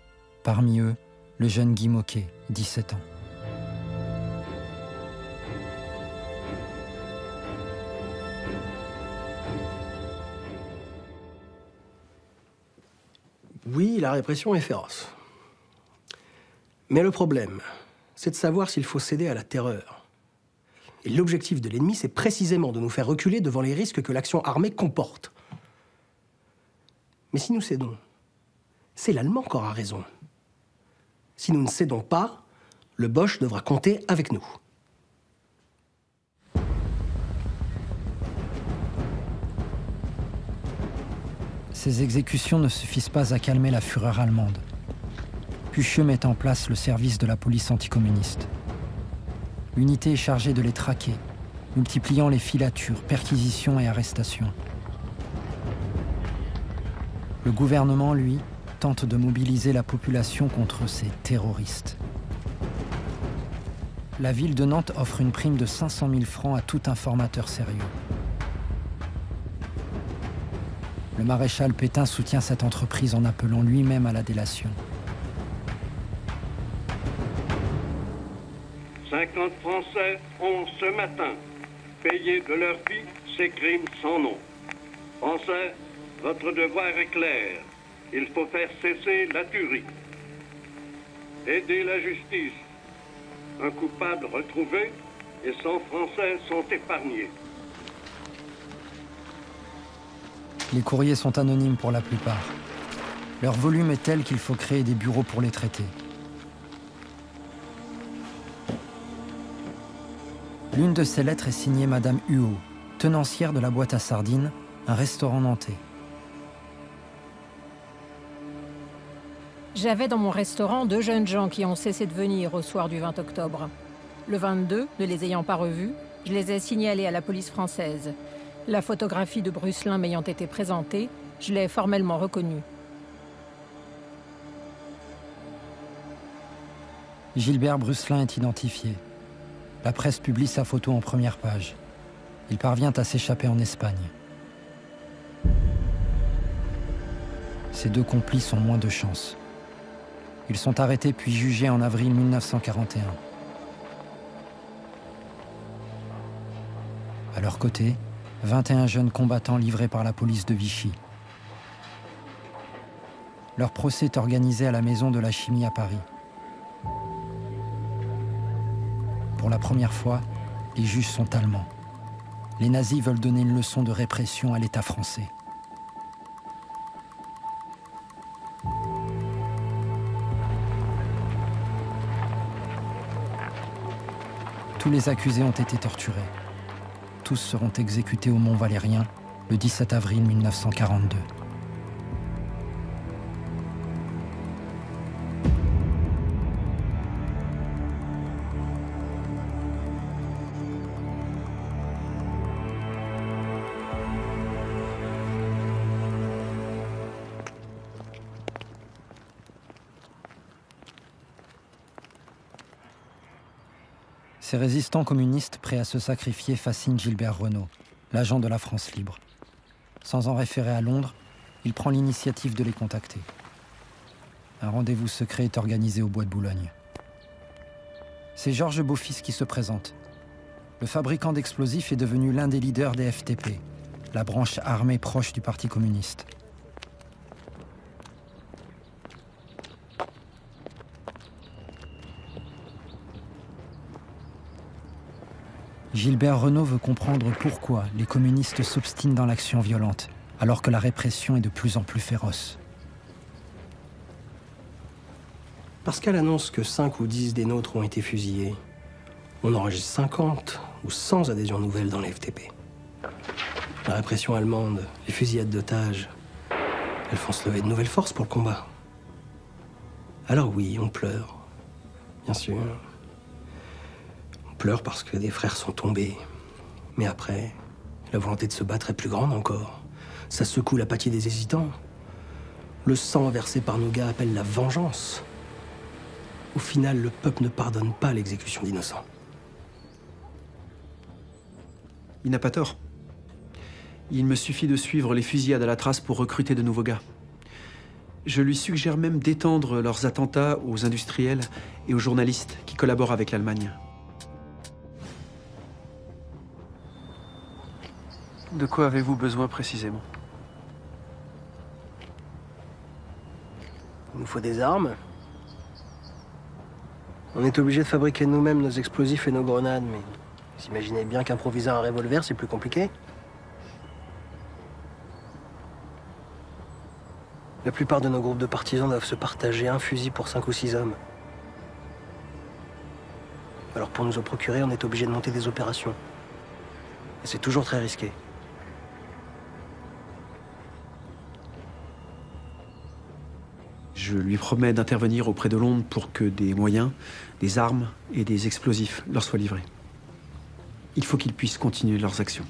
Parmi eux, le jeune Guy Moquet, 17 ans. Oui, la répression est féroce. Mais le problème, c'est de savoir s'il faut céder à la terreur. Et l'objectif de l'ennemi, c'est précisément de nous faire reculer devant les risques que l'action armée comporte. Mais si nous cédons, c'est l'Allemand qui aura raison. Si nous ne cédons pas, le Boche devra compter avec nous. Ces exécutions ne suffisent pas à calmer la fureur allemande. Pucheux met en place le service de la police anticommuniste. L'unité est chargée de les traquer, multipliant les filatures, perquisitions et arrestations. Le gouvernement, lui, tente de mobiliser la population contre ces terroristes. La ville de Nantes offre une prime de 500 000 francs à tout informateur sérieux. Le maréchal Pétain soutient cette entreprise en appelant lui-même à la délation. 50 Français ont ce matin payé de leur vie ces crimes sans nom. Français, votre devoir est clair. Il faut faire cesser la tuerie. Aider la justice. Un coupable retrouvé et 100 Français sont épargnés. Les courriers sont anonymes pour la plupart. Leur volume est tel qu'il faut créer des bureaux pour les traiter. L'une de ces lettres est signée Madame Huot, tenancière de la boîte à sardines, un restaurant nantais. J'avais dans mon restaurant 2 jeunes gens qui ont cessé de venir au soir du 20 octobre. Le 22, ne les ayant pas revus, je les ai signalés à la police française. La photographie de Brusselin m'ayant été présentée, je l'ai formellement reconnue. Gilbert Brusselin est identifié. La presse publie sa photo en première page. Il parvient à s'échapper en Espagne. Ces 2 complices ont moins de chance. Ils sont arrêtés puis jugés en avril 1941. À leur côté, 21 jeunes combattants livrés par la police de Vichy. Leur procès est organisé à la Maison de la Chimie à Paris. Pour la première fois, les juges sont allemands. Les nazis veulent donner une leçon de répression à l'État français. Tous les accusés ont été torturés. Tous seront exécutés au Mont Valérien le 17 avril 1942. Ces résistants communistes prêts à se sacrifier fascinent Gilbert Renaud, l'agent de la France libre. Sans en référer à Londres, il prend l'initiative de les contacter. Un rendez-vous secret est organisé au Bois de Boulogne. C'est Georges Beaufils qui se présente. Le fabricant d'explosifs est devenu l'un des leaders des FTP, la branche armée proche du Parti communiste. Gilbert Renaud veut comprendre pourquoi les communistes s'obstinent dans l'action violente, alors que la répression est de plus en plus féroce. Parce qu'à l'annonce que 5 ou 10 des nôtres ont été fusillés, on enregistre 50 ou 100 adhésions nouvelles dans les FTP. La répression allemande, les fusillades d'otages, elles font se lever de nouvelles forces pour le combat. Alors oui, on pleure, bien sûr. On pleure parce que des frères sont tombés. Mais après, la volonté de se battre est plus grande encore. Ça secoue l'apathie des hésitants. Le sang versé par nos gars appelle la vengeance. Au final, le peuple ne pardonne pas l'exécution d'innocents. Il n'a pas tort. Il me suffit de suivre les fusillades à la trace pour recruter de nouveaux gars. Je lui suggère même d'étendre leurs attentats aux industriels et aux journalistes qui collaborent avec l'Allemagne. De quoi avez-vous besoin précisément? Il nous faut des armes. On est obligé de fabriquer nous-mêmes nos explosifs et nos grenades, mais vous imaginez bien qu'improviser un revolver, c'est plus compliqué. La plupart de nos groupes de partisans doivent se partager un fusil pour 5 ou 6 hommes. Alors pour nous en procurer, on est obligé de monter des opérations. Et c'est toujours très risqué. Je lui promets d'intervenir auprès de Londres pour que des moyens, des armes et des explosifs leur soient livrés. Il faut qu'ils puissent continuer leurs actions.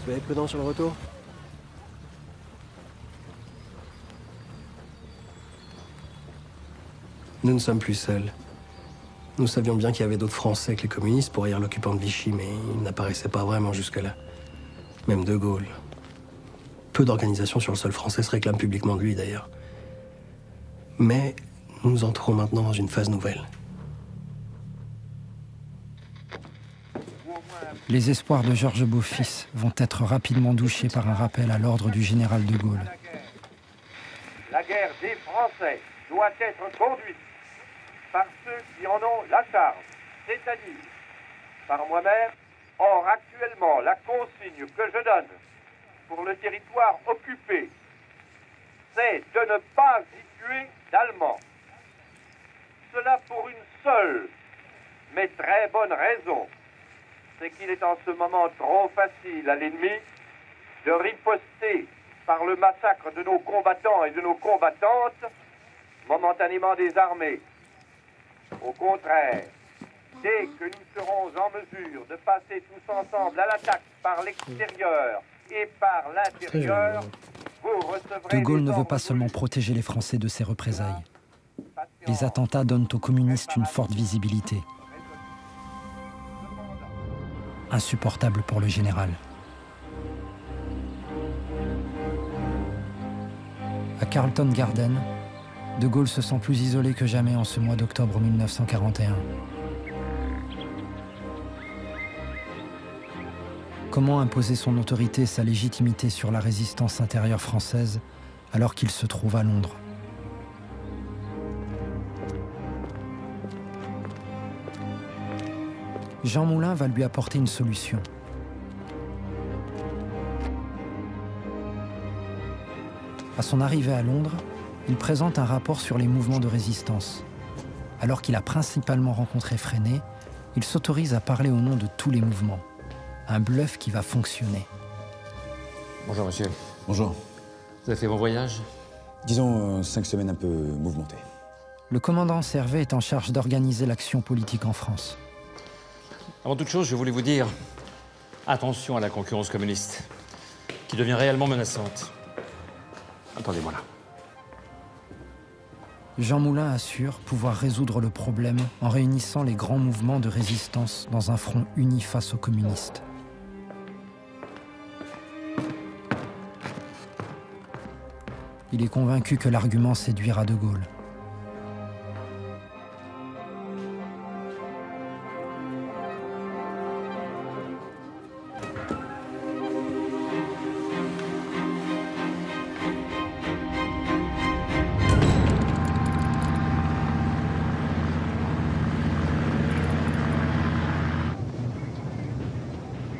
Soyez prudents sur le retour. Nous ne sommes plus seuls. Nous savions bien qu'il y avait d'autres Français que les communistes pour haïr l'occupant de Vichy, mais ils n'apparaissaient pas vraiment jusque-là. Même De Gaulle. Peu d'organisations sur le sol français se réclament publiquement de lui, d'ailleurs. Mais nous entrons maintenant dans une phase nouvelle. Les espoirs de Georges Beaufils vont être rapidement douchés par un rappel à l'ordre du général de Gaulle. La guerre des Français doit être conduite par ceux qui en ont la charge, c'est-à-dire par moi-même. Or, actuellement, la consigne que je donne pour le territoire occupé, c'est de ne pas y tuer d'Allemands. Cela pour une seule, mais très bonne raison. C'est qu'il est en ce moment trop facile à l'ennemi de riposter par le massacre de nos combattants et de nos combattantes, momentanément désarmés. Au contraire, dès que nous serons en mesure de passer tous ensemble à l'attaque par l'extérieur et par l'intérieur, vous recevrez... De Gaulle ne veut pas seulement protéger les Français de ces représailles. Les attentats donnent aux communistes une forte visibilité. Insupportable pour le général. À Carlton Garden, De Gaulle se sent plus isolé que jamais en ce mois d'octobre 1941. Comment imposer son autorité et sa légitimité sur la résistance intérieure française alors qu'il se trouve à Londres? Jean Moulin va lui apporter une solution. À son arrivée à Londres, il présente un rapport sur les mouvements de résistance. Alors qu'il a principalement rencontré Freinet, il s'autorise à parler au nom de tous les mouvements. Un bluff qui va fonctionner. Bonjour monsieur. Bonjour. Vous avez fait bon voyage? Disons 5 semaines un peu mouvementées. Le commandant Servet est en charge d'organiser l'action politique en France. Avant toute chose, je voulais vous dire attention à la concurrence communiste, qui devient réellement menaçante. Attendez-moi là. Jean Moulin assure pouvoir résoudre le problème en réunissant les grands mouvements de résistance dans un front uni face aux communistes. Il est convaincu que l'argument séduira De Gaulle.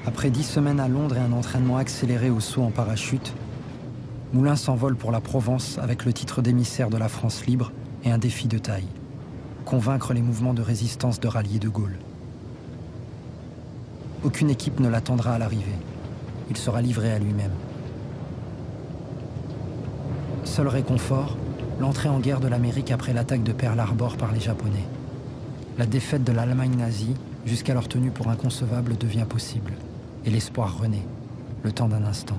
Après 10 semaines à Londres et un entraînement accéléré au saut en parachute, Moulin s'envole pour la Provence avec le titre d'émissaire de la France libre et un défi de taille: convaincre les mouvements de résistance de rallier De Gaulle. Aucune équipe ne l'attendra à l'arrivée. Il sera livré à lui-même. Seul réconfort, l'entrée en guerre de l'Amérique après l'attaque de Pearl Harbor par les Japonais. La défaite de l'Allemagne nazie, jusqu'alors tenue pour inconcevable, devient possible. Et l'espoir renaît, le temps d'un instant.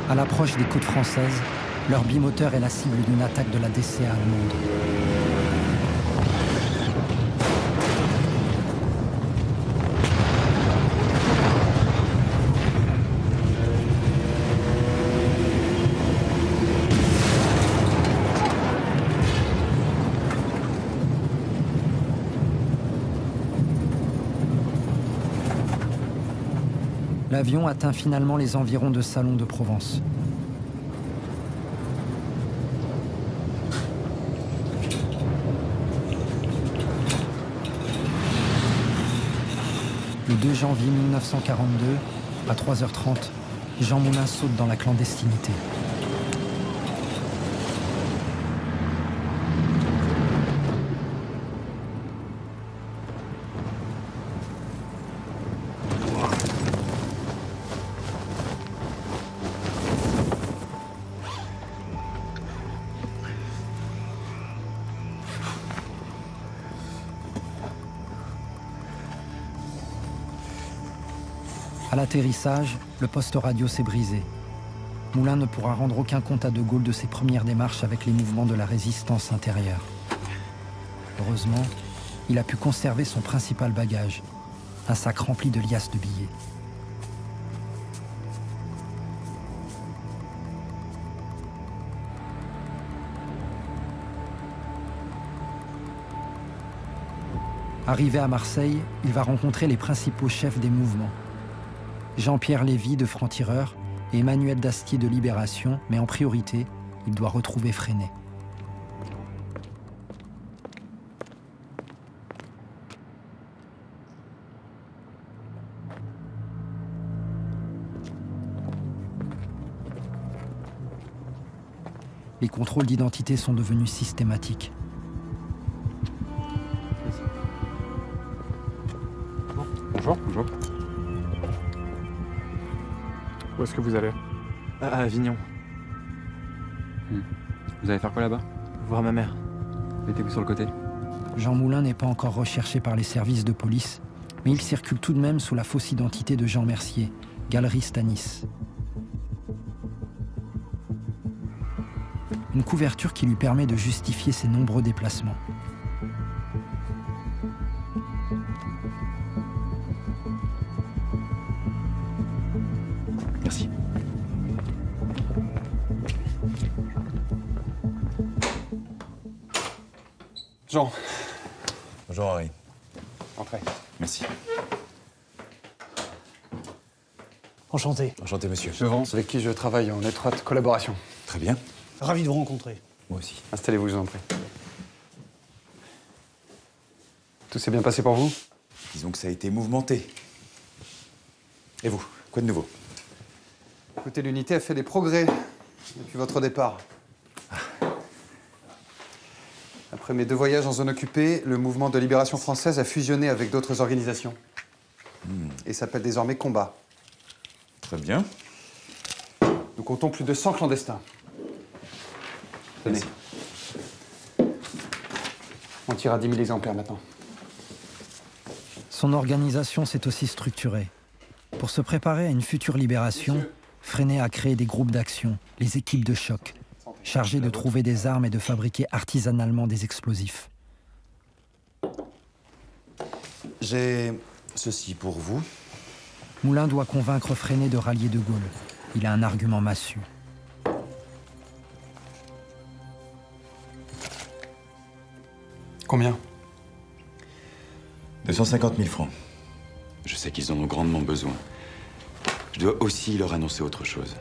À l'approche des côtes françaises, leur bimoteur est la cible d'une attaque de la DCA allemande. L'avion atteint finalement les environs de Salon de Provence. Le 2 janvier 1942, à 3h30, Jean Moulin saute dans la clandestinité. À l'atterrissage, le poste radio s'est brisé. Moulin ne pourra rendre aucun compte à De Gaulle de ses premières démarches avec les mouvements de la résistance intérieure. Heureusement, il a pu conserver son principal bagage, un sac rempli de liasses de billets. Arrivé à Marseille, il va rencontrer les principaux chefs des mouvements. Jean-Pierre Lévy de Franc-Tireur et Emmanuel Dastier de Libération, mais en priorité, il doit retrouver Freinet. Les contrôles d'identité sont devenus systématiques. Bonjour. Bonjour. Où est-ce que vous allez? À Avignon. Vous allez faire quoi là-bas? Voir ma mère. Mettez-vous sur le côté. Jean Moulin n'est pas encore recherché par les services de police, mais il circule tout de même sous la fausse identité de Jean Mercier, galeriste à Nice. Une couverture qui lui permet de justifier ses nombreux déplacements. Jean. Bonjour Henri. Entrez. Merci. Enchanté. Enchanté, monsieur. Je Vance, avec qui je travaille en étroite collaboration. Très bien. Ravi de vous rencontrer. Moi aussi. Installez-vous, je vous en prie. Tout s'est bien passé pour vous? Disons que ça a été mouvementé. Et vous, quoi de nouveau? Écoutez, l'unité a fait des progrès depuis votre départ. Après mes 2 voyages en zone occupée, le mouvement de libération française a fusionné avec d'autres organisations. Et s'appelle désormais Combat. Très bien. Nous comptons plus de 100 clandestins. Tenez. On tire à 10 000 exemplaires maintenant. Son organisation s'est aussi structurée. Pour se préparer à une future libération, Freinet a créé des groupes d'action, les équipes de choc, chargées de trouver des armes et de fabriquer artisanalement des explosifs. J'ai ceci pour vous. Moulin doit convaincre Freinet de rallier De Gaulle. Il a un argument massu. Combien? 250 000 francs. Je sais qu'ils en ont grandement besoin. Je dois aussi leur annoncer autre chose.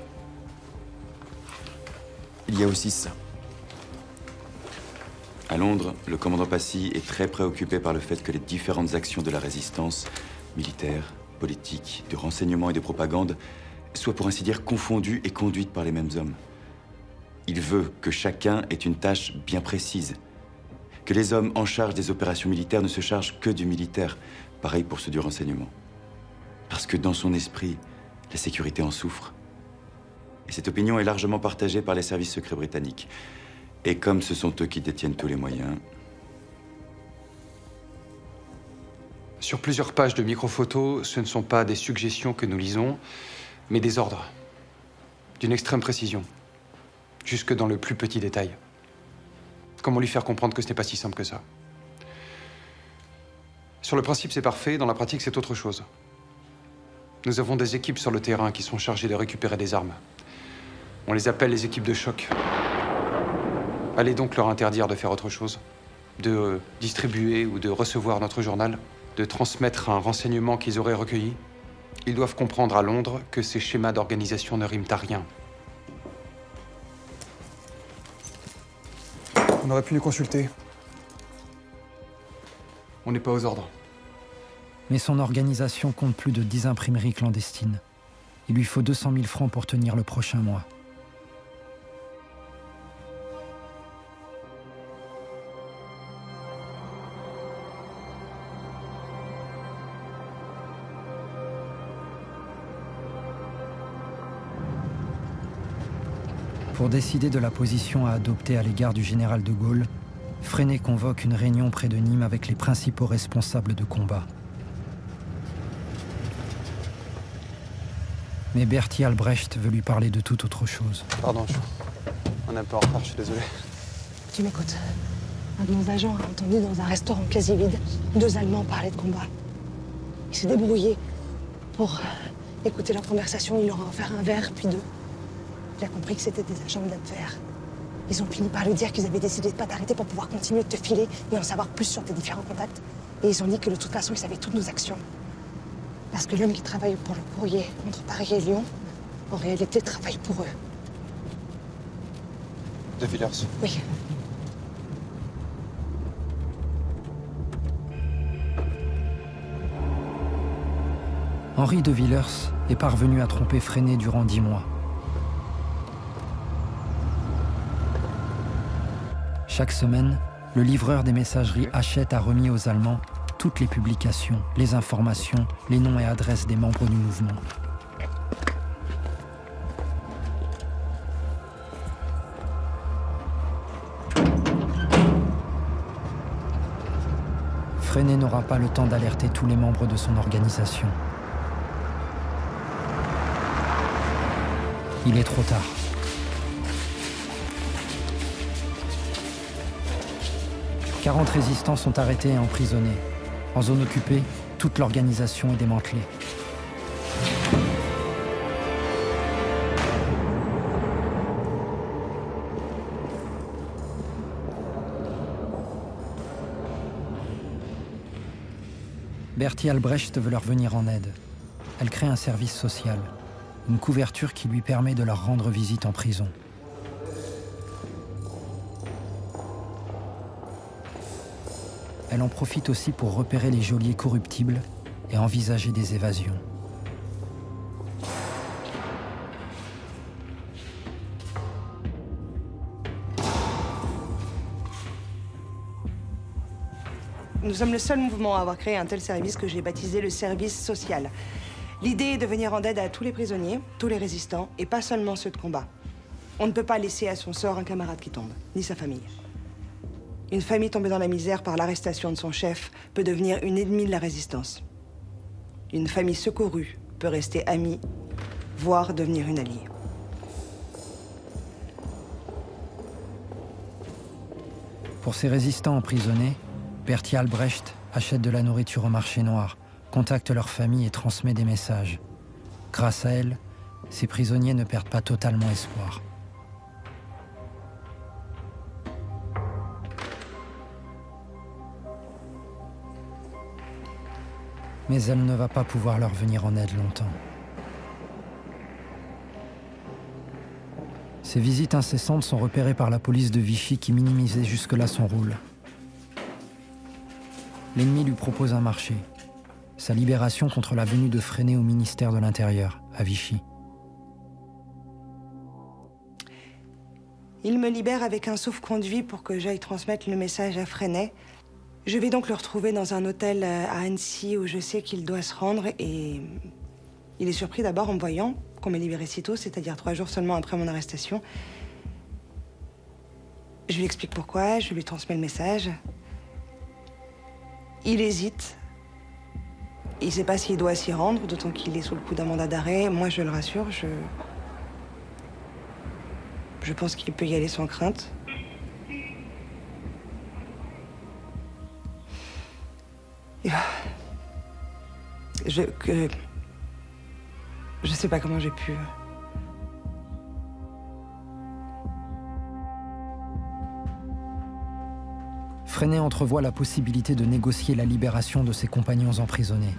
Il y a aussi ça. À Londres, le commandant Passy est très préoccupé par le fait que les différentes actions de la résistance, militaire, politique, de renseignement et de propagande, soient pour ainsi dire confondues et conduites par les mêmes hommes. Il veut que chacun ait une tâche bien précise. Que les hommes en charge des opérations militaires ne se chargent que du militaire. Pareil pour ceux du renseignement. Parce que dans son esprit, la sécurité en souffre. Et cette opinion est largement partagée par les services secrets britanniques. Et comme ce sont eux qui détiennent tous les moyens... Sur plusieurs pages de microphotos, ce ne sont pas des suggestions que nous lisons, mais des ordres. D'une extrême précision. Jusque dans le plus petit détail. Comment lui faire comprendre que ce n'est pas si simple que ça? Sur le principe, c'est parfait. Dans la pratique, c'est autre chose. Nous avons des équipes sur le terrain qui sont chargées de récupérer des armes. On les appelle les équipes de choc. Allez donc leur interdire de faire autre chose. De distribuer ou de recevoir notre journal. De transmettre un renseignement qu'ils auraient recueilli. Ils doivent comprendre à Londres que ces schémas d'organisation ne riment à rien. On aurait pu nous consulter. On n'est pas aux ordres. Mais son organisation compte plus de 10 imprimeries clandestines. Il lui faut 200 000 francs pour tenir le prochain mois. Pour décider de la position à adopter à l'égard du général de Gaulle, Freinet convoque une réunion près de Nîmes avec les principaux responsables de combat. Mais Bertie Albrecht veut lui parler de toute autre chose. Pardon, on est un peu en retard, je suis désolé. Tu m'écoutes. Un de nos agents a entendu dans un restaurant quasi vide 2 Allemands parler de combat. Il s'est débrouillé pour écouter leur conversation. Il leur a offert un verre, puis 2. Il a compris que c'était des agents de l'affaire. Ils ont fini par lui dire qu'ils avaient décidé de pas t'arrêter pour pouvoir continuer de te filer et en savoir plus sur tes différents contacts. Et ils ont dit que de toute façon, ils savaient toutes nos actions. Parce que l'homme qui travaille pour le courrier entre Paris et Lyon, en réalité, travaille pour eux. De Villers? Oui. Henri de Villers est parvenu à tromper Freinet durant 10 mois. Chaque semaine, le livreur des messageries Hachette a remis aux Allemands toutes les publications, les informations, les noms et adresses des membres du mouvement. Freinet n'aura pas le temps d'alerter tous les membres de son organisation. Il est trop tard. « 40 résistants sont arrêtés et emprisonnés. En zone occupée, toute l'organisation est démantelée. Bertie Albrecht veut leur venir en aide. Elle crée un service social, une couverture qui lui permet de leur rendre visite en prison. Elle en profite aussi pour repérer les geôliers corruptibles et envisager des évasions. Nous sommes le seul mouvement à avoir créé un tel service que j'ai baptisé le service social. L'idée est de venir en aide à tous les prisonniers, tous les résistants, et pas seulement ceux de combat. On ne peut pas laisser à son sort un camarade qui tombe, ni sa famille. Une famille tombée dans la misère par l'arrestation de son chef peut devenir une ennemie de la résistance. Une famille secourue peut rester amie, voire devenir une alliée. Pour ces résistants emprisonnés, Bertie Albrecht achète de la nourriture au marché noir, contacte leur famille et transmet des messages. Grâce à elle, ces prisonniers ne perdent pas totalement espoir. Mais elle ne va pas pouvoir leur venir en aide longtemps. Ces visites incessantes sont repérées par la police de Vichy qui minimisait jusque-là son rôle. L'ennemi lui propose un marché, sa libération contre la venue de Freinet au ministère de l'Intérieur, à Vichy. Il me libère avec un sauf-conduit pour que j'aille transmettre le message à Freinet. Je vais donc le retrouver dans un hôtel à Annecy où je sais qu'il doit se rendre et il est surpris d'abord en me voyant qu'on m'ait libéré si tôt, c'est-à-dire 3 jours seulement après mon arrestation. Je lui explique pourquoi, je lui transmets le message. Il hésite. Il ne sait pas s'il doit s'y rendre, d'autant qu'il est sous le coup d'un mandat d'arrêt. Moi, je le rassure, je pense qu'il peut y aller sans crainte. Je sais pas comment j'ai pu... Freinet entrevoit la possibilité de négocier la libération de ses compagnons emprisonnés.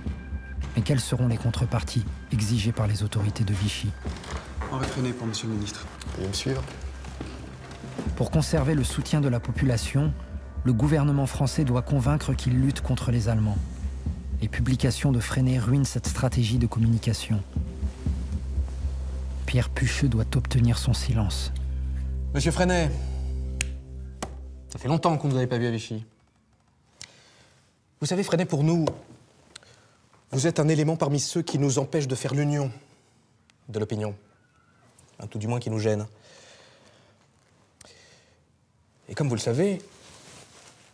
Mais quelles seront les contreparties exigées par les autorités de Vichy? Henri Freinet pour Monsieur le Ministre. Veuillez me suivre. Pour conserver le soutien de la population, le gouvernement français doit convaincre qu'il lutte contre les Allemands. Les publications de Freinet ruinent cette stratégie de communication. Pierre Pucheux doit obtenir son silence. Monsieur Freinet, ça fait longtemps qu'on ne vous avait pas vu à Vichy. Vous savez, Freinet, pour nous, vous êtes un élément parmi ceux qui nous empêchent de faire l'union de l'opinion. Tout du moins qui nous gêne. Et comme vous le savez,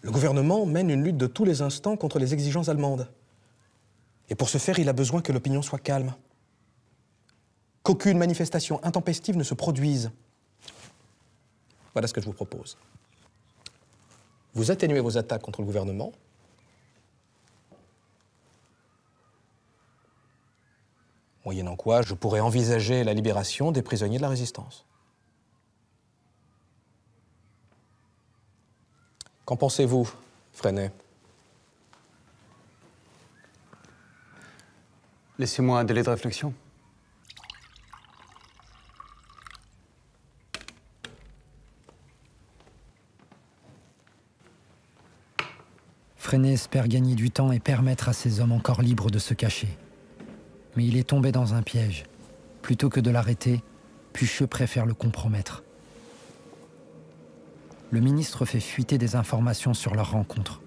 le gouvernement mène une lutte de tous les instants contre les exigences allemandes. Et pour ce faire, il a besoin que l'opinion soit calme. Qu'aucune manifestation intempestive ne se produise. Voilà ce que je vous propose. Vous atténuez vos attaques contre le gouvernement. Moyennant quoi, je pourrais envisager la libération des prisonniers de la Résistance. Qu'en pensez-vous, Freinet? Laissez-moi un délai de réflexion. Freinet espère gagner du temps et permettre à ces hommes encore libres de se cacher. Mais il est tombé dans un piège. Plutôt que de l'arrêter, Pucheux préfère le compromettre. Le ministre fait fuiter des informations sur leur rencontre.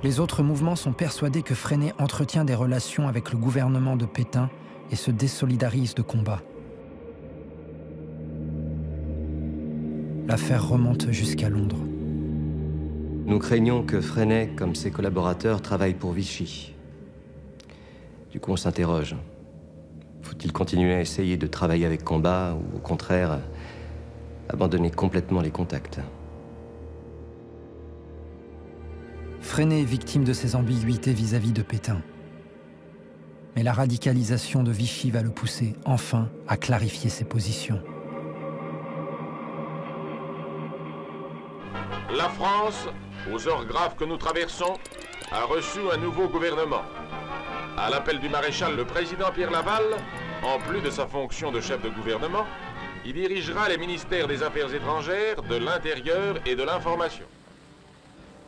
Les autres mouvements sont persuadés que Freinet entretient des relations avec le gouvernement de Pétain et se désolidarise de combat. L'affaire remonte jusqu'à Londres. Nous craignons que Freinet, comme ses collaborateurs, travaille pour Vichy. Du coup, on s'interroge. Faut-il continuer à essayer de travailler avec Combat ou, au contraire, abandonner complètement les contacts? Freinet est victime de ses ambiguïtés vis-à-vis de Pétain. Mais la radicalisation de Vichy va le pousser, enfin, à clarifier ses positions. La France, aux heures graves que nous traversons, a reçu un nouveau gouvernement. À l'appel du maréchal le président Pierre Laval, en plus de sa fonction de chef de gouvernement, il dirigera les ministères des Affaires étrangères, de l'Intérieur et de l'Information.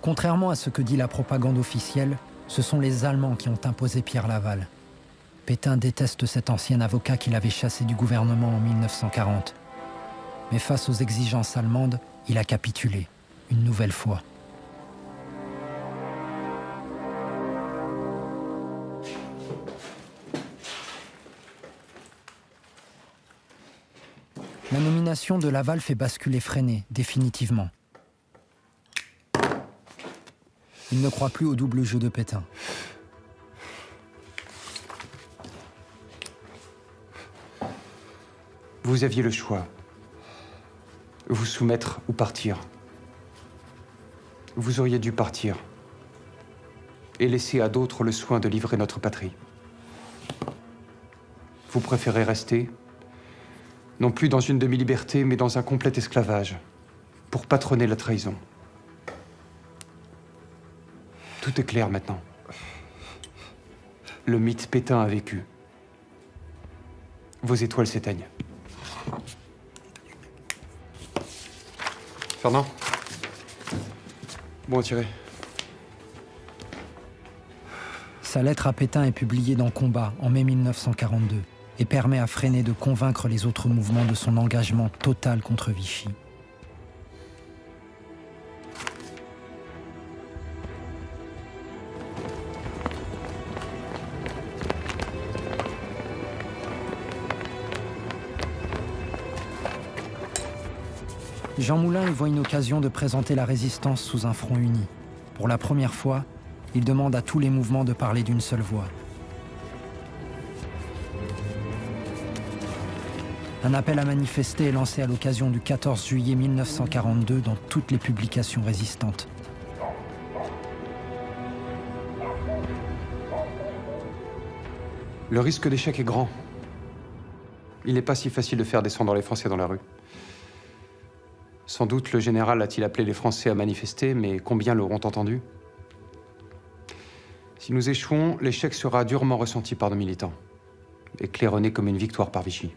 Contrairement à ce que dit la propagande officielle, ce sont les Allemands qui ont imposé Pierre Laval. Pétain déteste cet ancien avocat qu'il avait chassé du gouvernement en 1940. Mais face aux exigences allemandes, il a capitulé, une nouvelle fois. La nomination de Laval fait basculer Freinet, définitivement. Il ne croit plus au double jeu de Pétain. Vous aviez le choix. Vous soumettre ou partir. Vous auriez dû partir et laisser à d'autres le soin de livrer notre patrie. Vous préférez rester, non plus dans une demi-liberté, mais dans un complet esclavage, pour patronner la trahison. Tout est clair maintenant. Le mythe Pétain a vécu. Vos étoiles s'éteignent. Fernand. Bon, tirez. Sa lettre à Pétain est publiée dans Combat en mai 1942 et permet à Freinet de convaincre les autres mouvements de son engagement total contre Vichy. Jean Moulin y voit une occasion de présenter la résistance sous un front uni. Pour la première fois, il demande à tous les mouvements de parler d'une seule voix. Un appel à manifester est lancé à l'occasion du 14 juillet 1942 dans toutes les publications résistantes. Le risque d'échec est grand. Il n'est pas si facile de faire descendre les Français dans la rue. Sans doute le général a-t-il appelé les Français à manifester, mais combien l'auront entendu? Si nous échouons, l'échec sera durement ressenti par nos militants, et claironné comme une victoire par Vichy.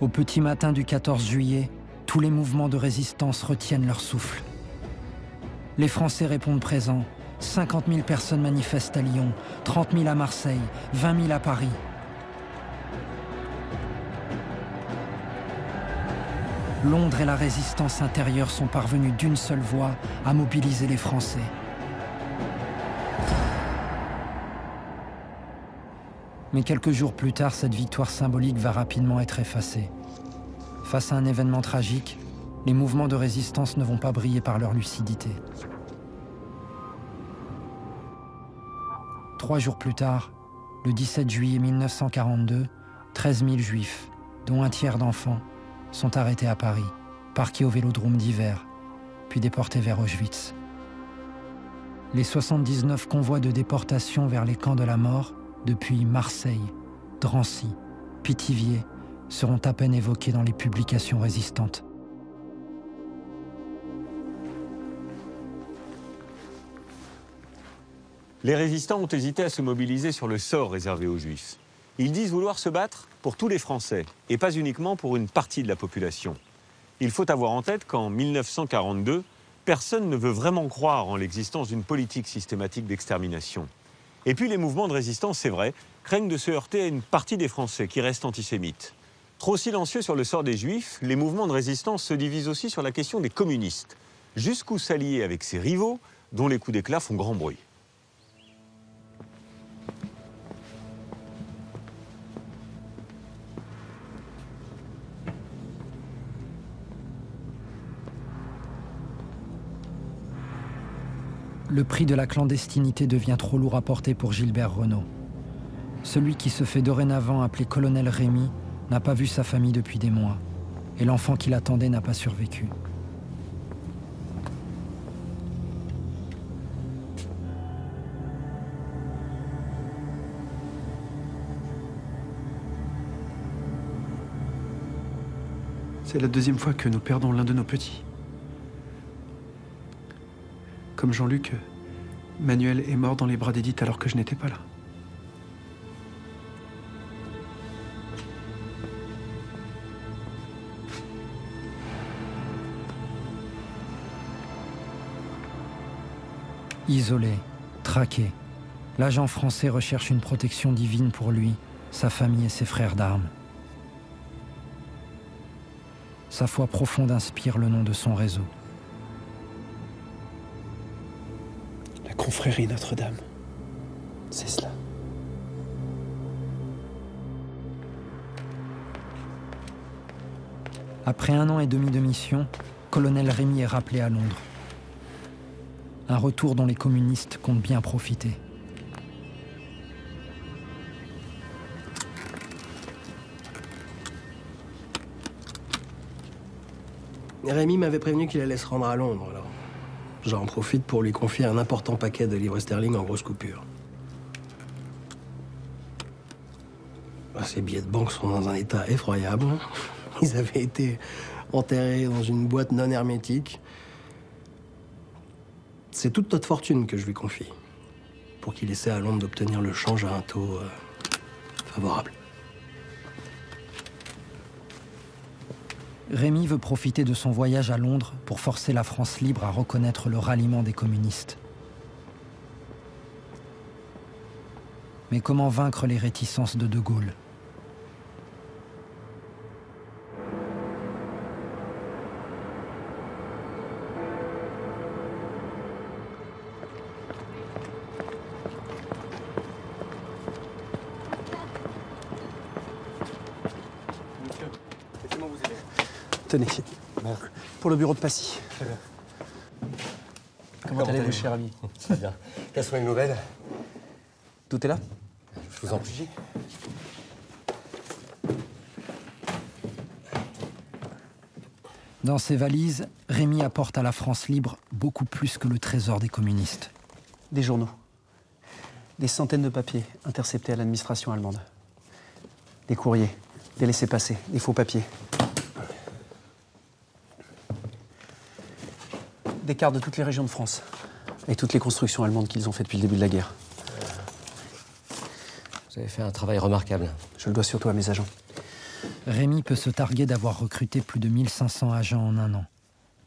Au petit matin du 14 juillet, tous les mouvements de résistance retiennent leur souffle. Les Français répondent présents. 50 000 personnes manifestent à Lyon, 30 000 à Marseille, 20 000 à Paris. Londres et la résistance intérieure sont parvenus d'une seule voix à mobiliser les Français. Mais quelques jours plus tard, cette victoire symbolique va rapidement être effacée. Face à un événement tragique, les mouvements de résistance ne vont pas briller par leur lucidité. 3 jours plus tard, le 17 juillet 1942, 13 000 juifs, dont un tiers d'enfants, sont arrêtés à Paris, parqués au vélodrome d'Hiver, puis déportés vers Auschwitz. Les 79 convois de déportation vers les camps de la mort, depuis Marseille, Drancy, Pithiviers, seront à peine évoqués dans les publications résistantes. Les résistants ont hésité à se mobiliser sur le sort réservé aux Juifs. Ils disent vouloir se battre pour tous les Français, et pas uniquement pour une partie de la population. Il faut avoir en tête qu'en 1942, personne ne veut vraiment croire en l'existence d'une politique systématique d'extermination. Et puis les mouvements de résistance, c'est vrai, craignent de se heurter à une partie des Français qui restent antisémites. Trop silencieux sur le sort des Juifs, les mouvements de résistance se divisent aussi sur la question des communistes. Jusqu'où s'allier avec ses rivaux, dont les coups d'éclat font grand bruit. Le prix de la clandestinité devient trop lourd à porter pour Gilbert Renaud. Celui qui se fait dorénavant appeler colonel Rémy n'a pas vu sa famille depuis des mois, et l'enfant qui l'attendait n'a pas survécu. C'est la deuxième fois que nous perdons l'un de nos petits. Comme Jean-Luc, Manuel est mort dans les bras d'Edith alors que je n'étais pas là. Isolé, traqué, l'agent français recherche une protection divine pour lui, sa famille et ses frères d'armes. Sa foi profonde inspire le nom de son réseau. La confrérie Notre-Dame, c'est cela. Après 1 an et demi de mission, colonel Rémy est rappelé à Londres. Un retour dont les communistes comptent bien profiter. Rémy m'avait prévenu qu'il allait se rendre à Londres, alors j'en profite pour lui confier un important paquet de livres sterling en grosse coupure. Ces billets de banque sont dans un état effroyable. Ils avaient été enterrés dans une boîte non hermétique. C'est toute notre fortune que je lui confie, pour qu'il essaie à Londres d'obtenir le change à un taux favorable. Rémy veut profiter de son voyage à Londres pour forcer la France libre à reconnaître le ralliement des communistes. Mais comment vaincre les réticences de De Gaulle ? Tenez, pour le bureau de Passy. Très bien. Comment allez-vous, cher ami? Très bien. Quelles sont les nouvelles? Tout est là? Je vous en prie. Dans ses valises, Rémy apporte à la France libre beaucoup plus que le trésor des communistes. Des journaux. Des centaines de papiers interceptés à l'administration allemande. Des courriers, des laissez-passer, des faux papiers. Des cartes de toutes les régions de France et toutes les constructions allemandes qu'ils ont faites depuis le début de la guerre. Vous avez fait un travail remarquable. Je le dois surtout à mes agents. Rémy peut se targuer d'avoir recruté plus de 1500 agents en 1 an.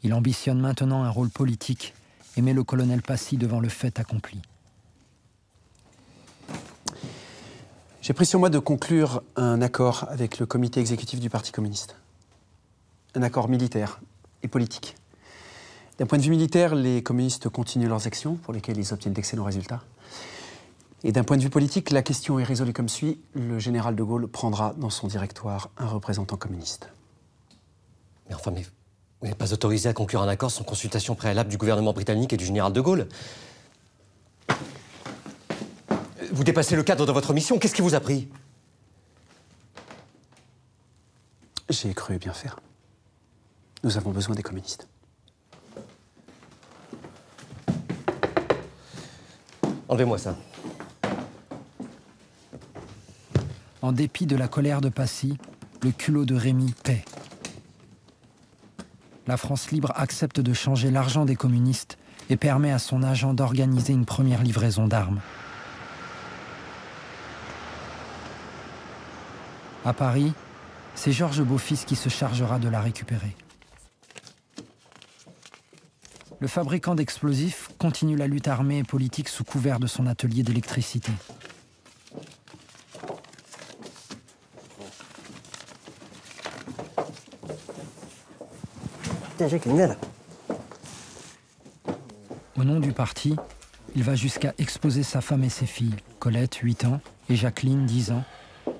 Il ambitionne maintenant un rôle politique et met le colonel Passy devant le fait accompli. J'ai pris sur moi de conclure un accord avec le comité exécutif du Parti communiste. Un accord militaire et politique. D'un point de vue militaire, les communistes continuent leurs actions, pour lesquelles ils obtiennent d'excellents résultats. Et d'un point de vue politique, la question est résolue comme suit. Le général de Gaulle prendra dans son directoire un représentant communiste. Mais enfin, vous n'êtes pas autorisé à conclure un accord sans consultation préalable du gouvernement britannique et du général de Gaulle. Vous dépassez le cadre de votre mission, qu'est-ce qui vous a pris? J'ai cru bien faire. Nous avons besoin des communistes. Enlevez-moi ça. En dépit de la colère de Passy, le culot de Rémy paie. La France libre accepte de changer l'argent des communistes et permet à son agent d'organiser une première livraison d'armes. À Paris, c'est Georges Beaufils qui se chargera de la récupérer. Le fabricant d'explosifs continue la lutte armée et politique sous couvert de son atelier d'électricité. Au nom du parti, il va jusqu'à exposer sa femme et ses filles, Colette, 8 ans, et Jacqueline, 10 ans,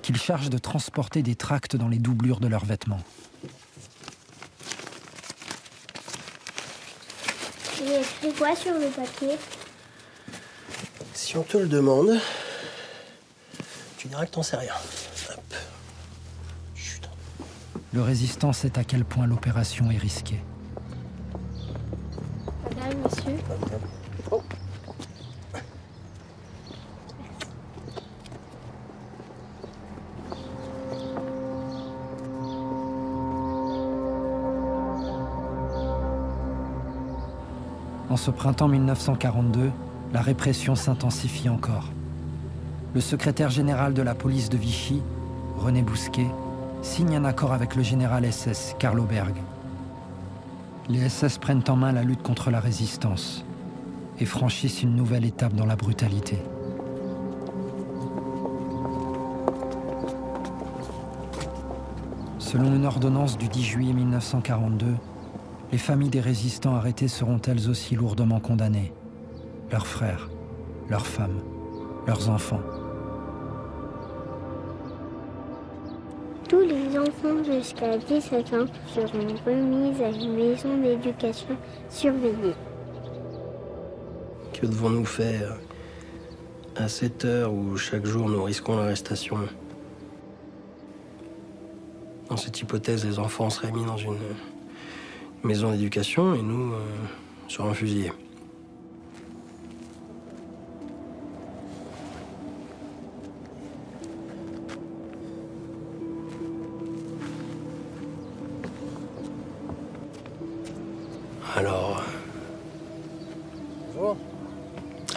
qu'il charge de transporter des tracts dans les doublures de leurs vêtements. Il y a écrit quoi sur le papier? Si on te le demande, tu diras que t'en sais rien. Hop. Chut. Le résistant sait à quel point l'opération est risquée. Madame, monsieur. Oh. En ce printemps 1942, la répression s'intensifie encore. Le secrétaire général de la police de Vichy, René Bousquet, signe un accord avec le général SS Carlo Berg. Les SS prennent en main la lutte contre la résistance et franchissent une nouvelle étape dans la brutalité. Selon une ordonnance du 10 juillet 1942, les familles des résistants arrêtés seront elles aussi lourdement condamnées. Leurs frères, leurs femmes, leurs enfants. Tous les enfants jusqu'à 17 ans seront remis à une maison d'éducation surveillée. Que devons-nous faire à cette heure où chaque jour nous risquons l'arrestation? Dans cette hypothèse, les enfants seraient mis dans une maison d'éducation et nous serons fusillés.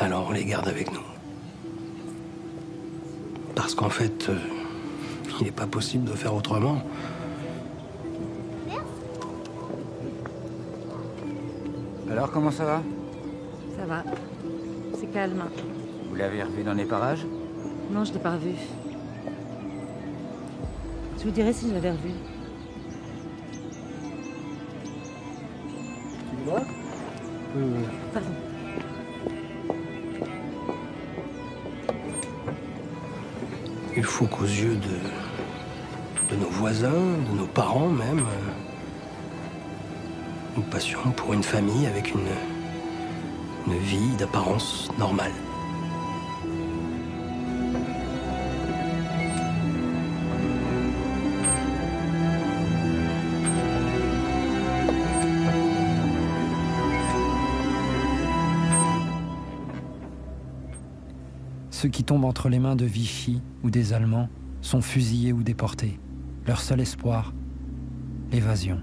Alors on les garde avec nous. Parce qu'en fait, il n'est pas possible de faire autrement. Alors, comment ça va? Ça va. C'est calme. Vous l'avez revu dans les parages? Non, je ne l'ai pas revu. Je vous dirai si je l'avais revu. Tu vois? Pardon. Il faut qu'aux yeux de nos voisins, de nos parents même, nous passions pour une famille avec une vie d'apparence normale. Ceux qui tombent entre les mains de Vichy ou des Allemands sont fusillés ou déportés. Leur seul espoir, l'évasion.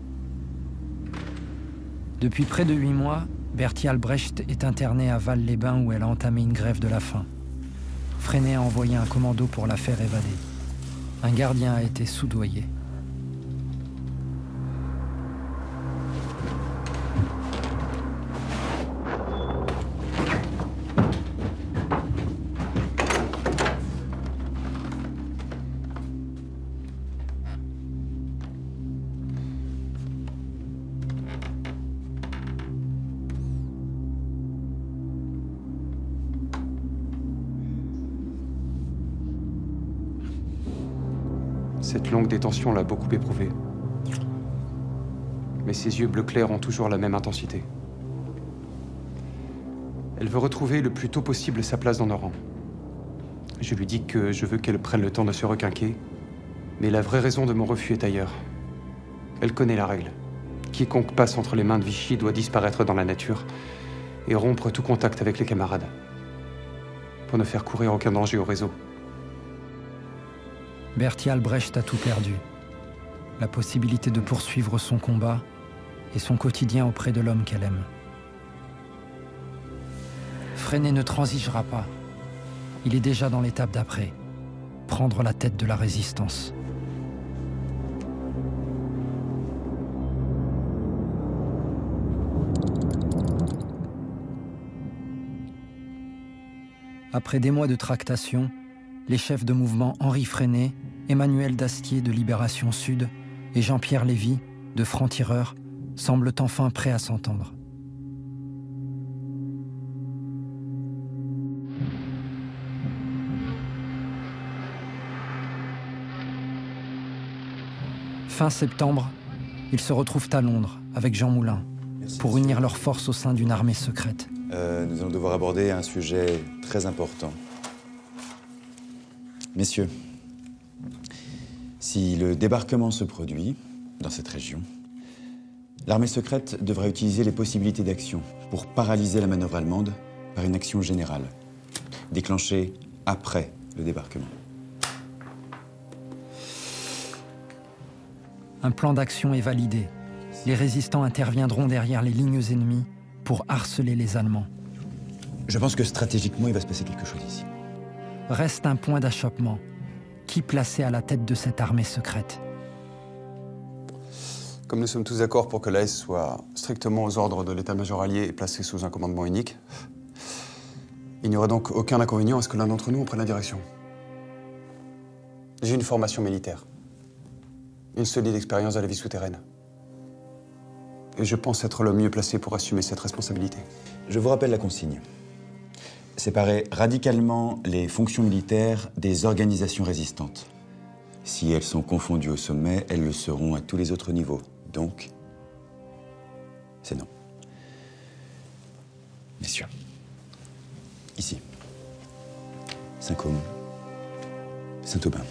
Depuis près de 8 mois, Bertie Albrecht est internée à Vals-les-Bains où elle a entamé une grève de la faim. Freinet a envoyé un commando pour la faire évader. Un gardien a été soudoyé. Cette longue détention l'a beaucoup éprouvé. Mais ses yeux bleu clair ont toujours la même intensité. Elle veut retrouver le plus tôt possible sa place dans nos rangs. Je lui dis que je veux qu'elle prenne le temps de se requinquer, mais la vraie raison de mon refus est ailleurs. Elle connaît la règle. Quiconque passe entre les mains de Vichy doit disparaître dans la nature et rompre tout contact avec les camarades, pour ne faire courir aucun danger au réseau. Bertie Albrecht a tout perdu. La possibilité de poursuivre son combat et son quotidien auprès de l'homme qu'elle aime. Freinet ne transigera pas. Il est déjà dans l'étape d'après. Prendre la tête de la résistance. Après des mois de tractation, les chefs de mouvement Henri Freinet, Emmanuel Dastier de Libération Sud et Jean-Pierre Lévy de Francs-Tireurs semblent enfin prêts à s'entendre. Fin septembre, ils se retrouvent à Londres avec Jean Moulin pour unir leurs forces au sein d'une armée secrète. Nous allons devoir aborder un sujet très important. Messieurs, si le débarquement se produit dans cette région, l'armée secrète devra utiliser les possibilités d'action pour paralyser la manœuvre allemande par une action générale, déclenchée après le débarquement. Un plan d'action est validé. Les résistants interviendront derrière les lignes ennemies pour harceler les Allemands. Je pense que stratégiquement, il va se passer quelque chose ici. Reste un point d'achoppement. Qui placer à la tête de cette armée secrète? Comme nous sommes tous d'accord pour que l'AS soit strictement aux ordres de l'état-major allié et placé sous un commandement unique, il n'y aurait donc aucun inconvénient à ce que l'un d'entre nous en prenne la direction. J'ai une formation militaire, une solide expérience de la vie souterraine. Et je pense être le mieux placé pour assumer cette responsabilité. Je vous rappelle la consigne. Séparer radicalement les fonctions militaires des organisations résistantes. Si elles sont confondues au sommet, elles le seront à tous les autres niveaux. Donc, c'est non. Messieurs, ici, Saint-Côme, Saint-Aubin.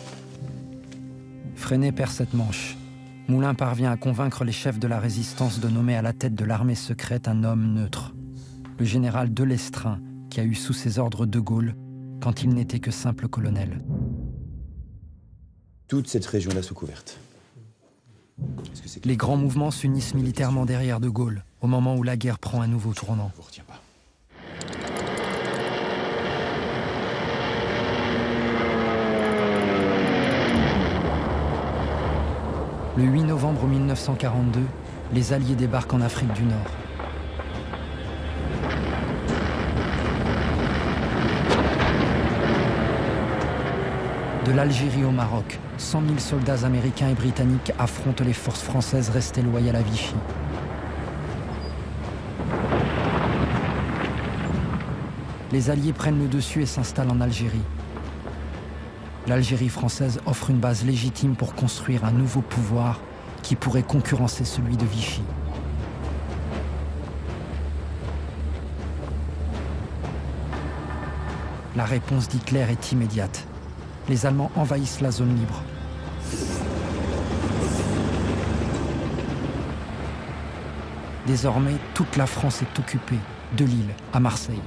Freinet perd cette manche. Moulin parvient à convaincre les chefs de la résistance de nommer à la tête de l'armée secrète un homme neutre. Le général Delestrin, qui a eu sous ses ordres De Gaulle quand il n'était que simple colonel. Toute cette région-là sous couverte. Les grands mouvements s'unissent militairement derrière De Gaulle, au moment où la guerre prend un nouveau tournant. Je vous retiens pas. Le 8 novembre 1942, les Alliés débarquent en Afrique du Nord. De l'Algérie au Maroc, 100 000 soldats américains et britanniques affrontent les forces françaises restées loyales à Vichy. Les Alliés prennent le dessus et s'installent en Algérie. L'Algérie française offre une base légitime pour construire un nouveau pouvoir qui pourrait concurrencer celui de Vichy. La réponse d'Hitler est immédiate. Les Allemands envahissent la zone libre. Désormais, toute la France est occupée, de Lille à Marseille.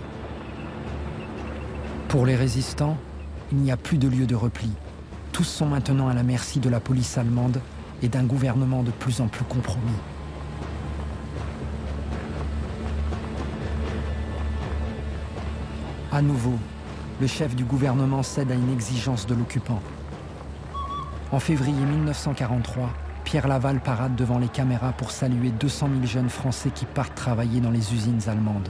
Pour les résistants, il n'y a plus de lieu de repli. Tous sont maintenant à la merci de la police allemande et d'un gouvernement de plus en plus compromis. À nouveau, le chef du gouvernement cède à une exigence de l'occupant. En février 1943, Pierre Laval parade devant les caméras pour saluer 200 000 jeunes Français qui partent travailler dans les usines allemandes.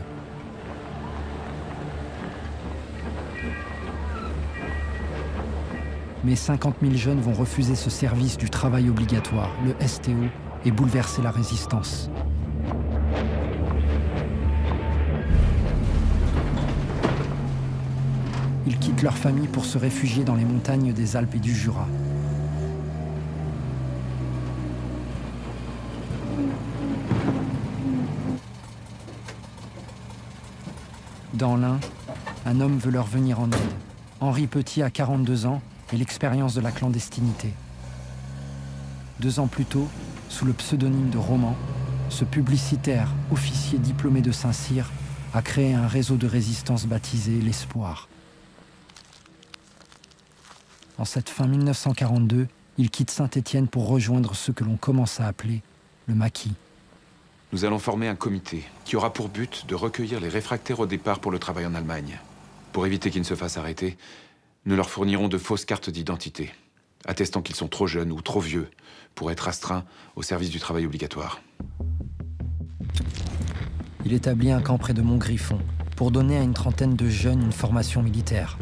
Mais 50 000 jeunes vont refuser ce service du travail obligatoire, le STO, et bouleverser la résistance. Ils quittent leur famille pour se réfugier dans les montagnes des Alpes et du Jura. Dans l'Ain, un homme veut leur venir en aide. Henri Petit a 42 ans et l'expérience de la clandestinité. 2 ans plus tôt, sous le pseudonyme de Roman, ce publicitaire, officier diplômé de Saint-Cyr, a créé un réseau de résistance baptisé l'Espoir. En cette fin 1942, il quitte Saint-Étienne pour rejoindre ce que l'on commence à appeler le maquis. Nous allons former un comité qui aura pour but de recueillir les réfractaires au départ pour le travail en Allemagne. Pour éviter qu'ils ne se fassent arrêter, nous leur fournirons de fausses cartes d'identité, attestant qu'ils sont trop jeunes ou trop vieux pour être astreints au service du travail obligatoire. Il établit un camp près de Montgriffon pour donner à une trentaine de jeunes une formation militaire.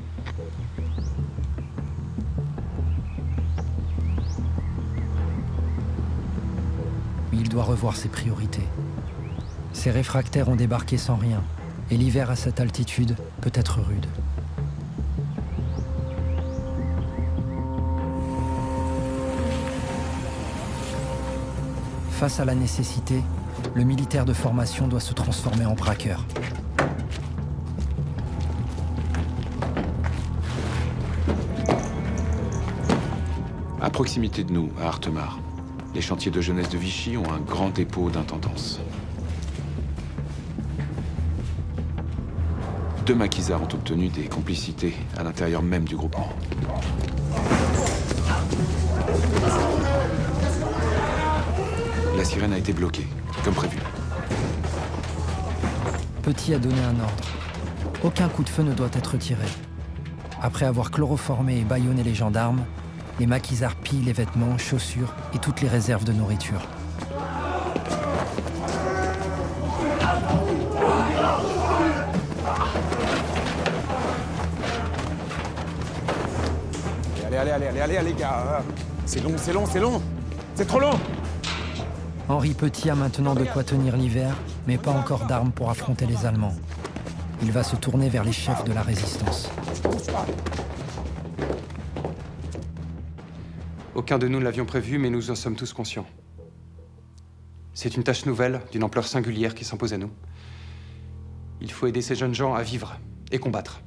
Mais il doit revoir ses priorités. Ces réfractaires ont débarqué sans rien, et l'hiver à cette altitude peut être rude. Face à la nécessité, le militaire de formation doit se transformer en braqueur. À proximité de nous, à Artemar, les chantiers de jeunesse de Vichy ont un grand dépôt d'intendance. 2 maquisards ont obtenu des complicités à l'intérieur même du groupement. La sirène a été bloquée, comme prévu. Petit a donné un ordre. Aucun coup de feu ne doit être tiré. Après avoir chloroformé et bâillonné les gendarmes, les maquisards pillent les vêtements, chaussures et toutes les réserves de nourriture. Allez, gars. C'est long, c'est trop long. Henri Petit a maintenant de quoi tenir l'hiver, mais pas encore d'armes pour affronter les Allemands. Il va se tourner vers les chefs de la résistance. Aucun de nous ne l'avions prévu, mais nous en sommes tous conscients. C'est une tâche nouvelle, d'une ampleur singulière qui s'impose à nous. Il faut aider ces jeunes gens à vivre et combattre.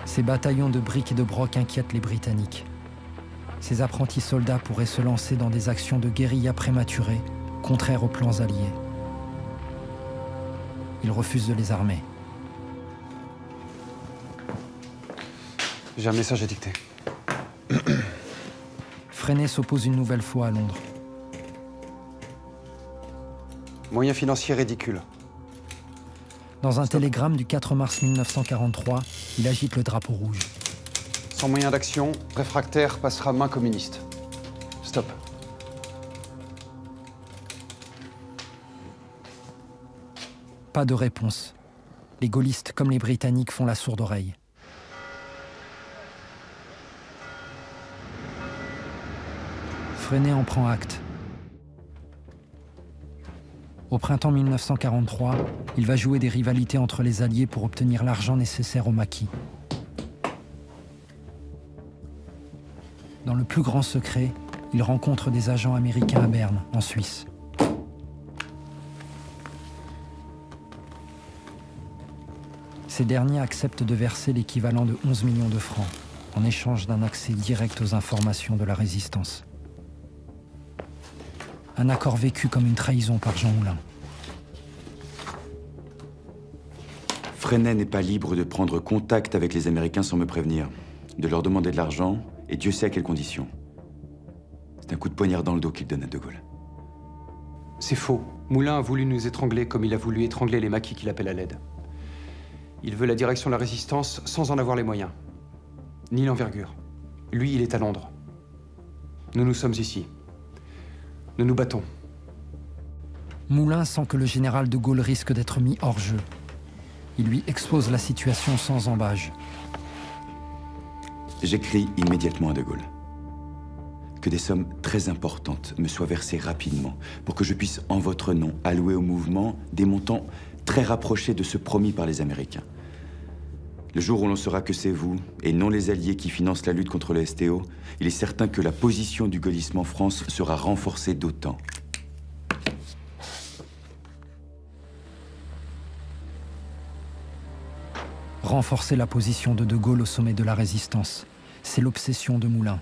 Ces bataillons de briques et de broc inquiètent les Britanniques. Ces apprentis soldats pourraient se lancer dans des actions de guérilla prématurées, contraires aux plans alliés. Ils refusent de les armer. J'ai un message à dicter. Freinet s'oppose une nouvelle fois à Londres. Moyens financiers ridicules. Dans un télégramme du 4 mars 1943, il agite le drapeau rouge. Sans moyen d'action, réfractaire passera main communiste. Stop. Pas de réponse. Les gaullistes comme les Britanniques font la sourde oreille. Freinet en prend acte. Au printemps 1943, il va jouer des rivalités entre les Alliés pour obtenir l'argent nécessaire au maquis. Dans le plus grand secret, il rencontre des agents américains à Berne, en Suisse. Ces derniers acceptent de verser l'équivalent de 11 millions de francs, en échange d'un accès direct aux informations de la résistance. Un accord vécu comme une trahison par Jean Moulin. Freinet n'est pas libre de prendre contact avec les Américains sans me prévenir, de leur demander de l'argent, et Dieu sait à quelles conditions. C'est un coup de poignard dans le dos qu'il donne à De Gaulle. C'est faux. Moulin a voulu nous étrangler comme il a voulu étrangler les maquis qu'il appelle à l'aide. Il veut la direction de la résistance sans en avoir les moyens. Ni l'envergure. Lui, il est à Londres. Nous sommes ici. Nous nous battons. Moulin sent que le général de Gaulle risque d'être mis hors jeu. Il lui expose la situation sans ambages. J'écris immédiatement à De Gaulle. Que des sommes très importantes me soient versées rapidement pour que je puisse, en votre nom, allouer au mouvement des montants très rapprochés de ceux promis par les Américains. Le jour où l'on saura que c'est vous, et non les Alliés qui financent la lutte contre le STO, il est certain que la position du gaullisme en France sera renforcée d'autant. Renforcer la position de Gaulle au sommet de la résistance, c'est l'obsession de Moulin.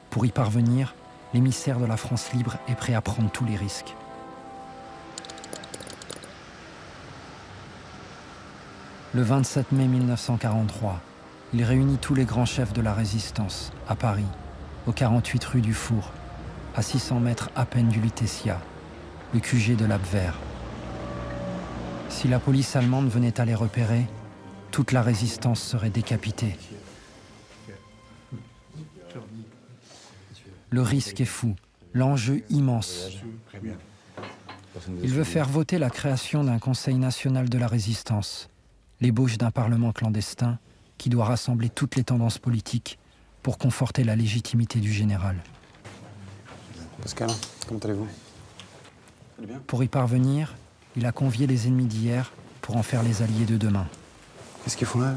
Pour y parvenir, l'émissaire de la France libre est prêt à prendre tous les risques. Le 27 mai 1943, il réunit tous les grands chefs de la résistance, à Paris, au 48 rue du Four, à 600 mètres à peine du Lutetia, le QG de l'Abwehr. Si la police allemande venait à les repérer, toute la résistance serait décapitée. Le risque est fou, l'enjeu immense. Il veut faire voter la création d'un Conseil national de la résistance, l'ébauche d'un parlement clandestin qui doit rassembler toutes les tendances politiques pour conforter la légitimité du général. Pascal, comment allez-vous? Pour y parvenir, il a convié les ennemis d'hier pour en faire les alliés de demain. Qu'est-ce qu'ils font là?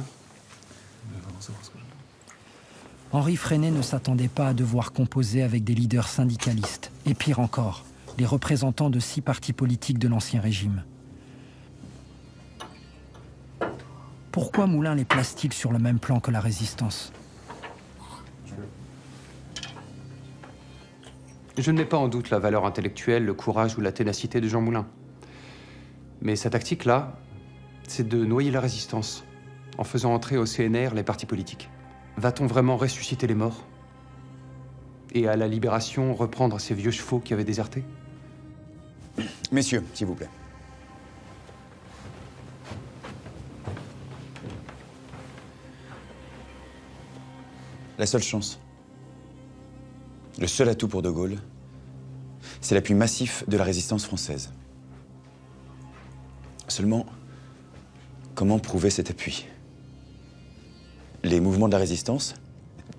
Henri Freinet ne s'attendait pas à devoir composer avec des leaders syndicalistes, et pire encore, les représentants de 6 partis politiques de l'Ancien Régime. Pourquoi Moulin les place-t-il sur le même plan que la résistance? Je ne mets pas en doute la valeur intellectuelle, le courage ou la ténacité de Jean Moulin. Mais sa tactique-là, c'est de noyer la résistance, en faisant entrer au CNR les partis politiques. Va-t-on vraiment ressusciter les morts? Et à la Libération, reprendre ces vieux chevaux qui avaient déserté? Messieurs, s'il vous plaît. La seule chance, le seul atout pour De Gaulle, c'est l'appui massif de la résistance française. Seulement, comment prouver cet appui? Les mouvements de la résistance,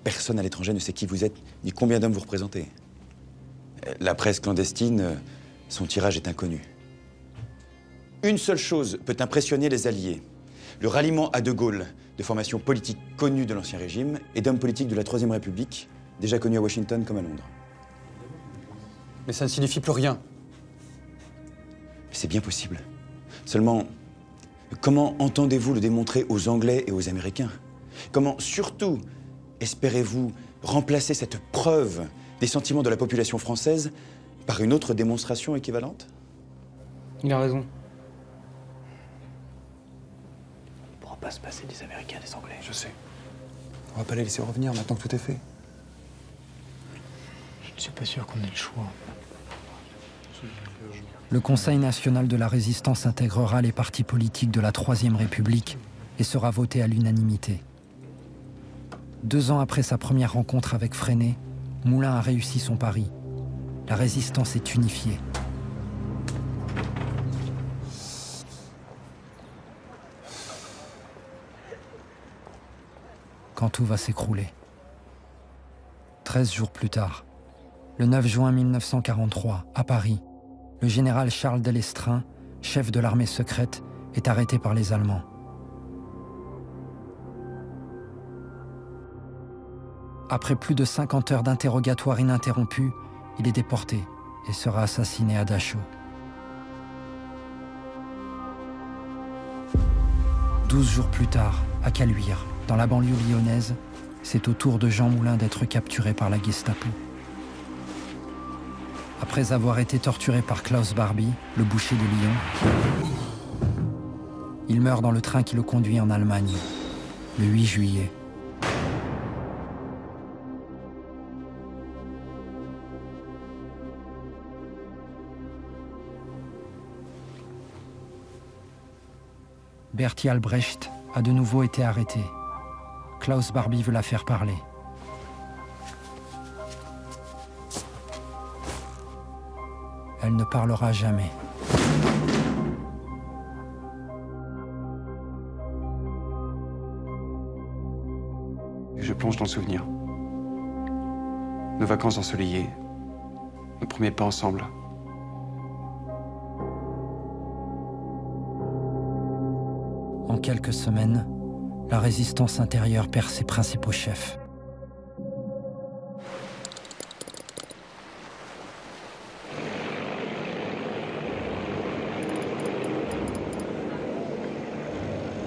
personne à l'étranger ne sait qui vous êtes, ni combien d'hommes vous représentez. La presse clandestine, son tirage est inconnu. Une seule chose peut impressionner les Alliés. Le ralliement à De Gaulle de formations politiques connues de l'Ancien Régime et d'hommes politiques de la Troisième République, déjà connus à Washington comme à Londres. Mais ça ne signifie plus rien. C'est bien possible. Seulement, comment entendez-vous le démontrer aux Anglais et aux Américains? Comment, surtout, espérez-vous remplacer cette preuve des sentiments de la population française par une autre démonstration équivalente? Il a raison. On ne pourra pas se passer des Américains et des Anglais. Je sais. On va pas les laisser revenir maintenant que tout est fait. Je ne suis pas sûr qu'on ait le choix. Le Conseil national de la résistance intégrera les partis politiques de la Troisième République et sera voté à l'unanimité. 2 ans après sa première rencontre avec Freinet, Moulin a réussi son pari. La résistance est unifiée. Quand tout va s'écrouler. 13 jours plus tard, le 9 juin 1943, à Paris, le général Charles Delestraint, chef de l'armée secrète, est arrêté par les Allemands. Après plus de 50 heures d'interrogatoire ininterrompus, il est déporté et sera assassiné à Dachau. 12 jours plus tard, à Caluire, dans la banlieue lyonnaise, c'est au tour de Jean Moulin d'être capturé par la Gestapo. Après avoir été torturé par Klaus Barbie, le boucher de Lyon, il meurt dans le train qui le conduit en Allemagne, le 8 juillet. Bertolt Albrecht a de nouveau été arrêté. Klaus Barbie veut la faire parler. Elle ne parlera jamais. Je plonge dans le souvenir. Nos vacances ensoleillées. Nos premiers pas ensemble. En quelques semaines, la résistance intérieure perd ses principaux chefs.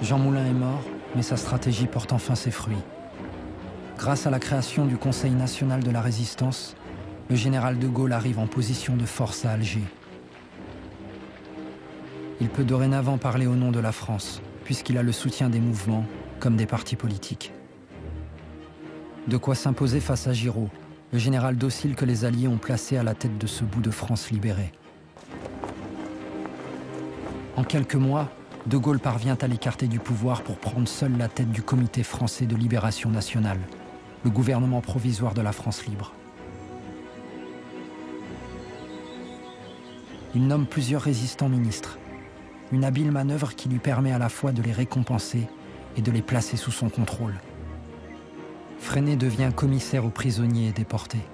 Jean Moulin est mort, mais sa stratégie porte enfin ses fruits. Grâce à la création du Conseil national de la résistance, le général de Gaulle arrive en position de force à Alger. Il peut dorénavant parler au nom de la France, puisqu'il a le soutien des mouvements comme des partis politiques. De quoi s'imposer face à Giraud, le général docile que les Alliés ont placé à la tête de ce bout de France libérée. En quelques mois, De Gaulle parvient à l'écarter du pouvoir pour prendre seul la tête du Comité français de libération nationale, le gouvernement provisoire de la France libre. Il nomme plusieurs résistants ministres, une habile manœuvre qui lui permet à la fois de les récompenser et de les placer sous son contrôle. Freinet devient commissaire aux prisonniers et déportés.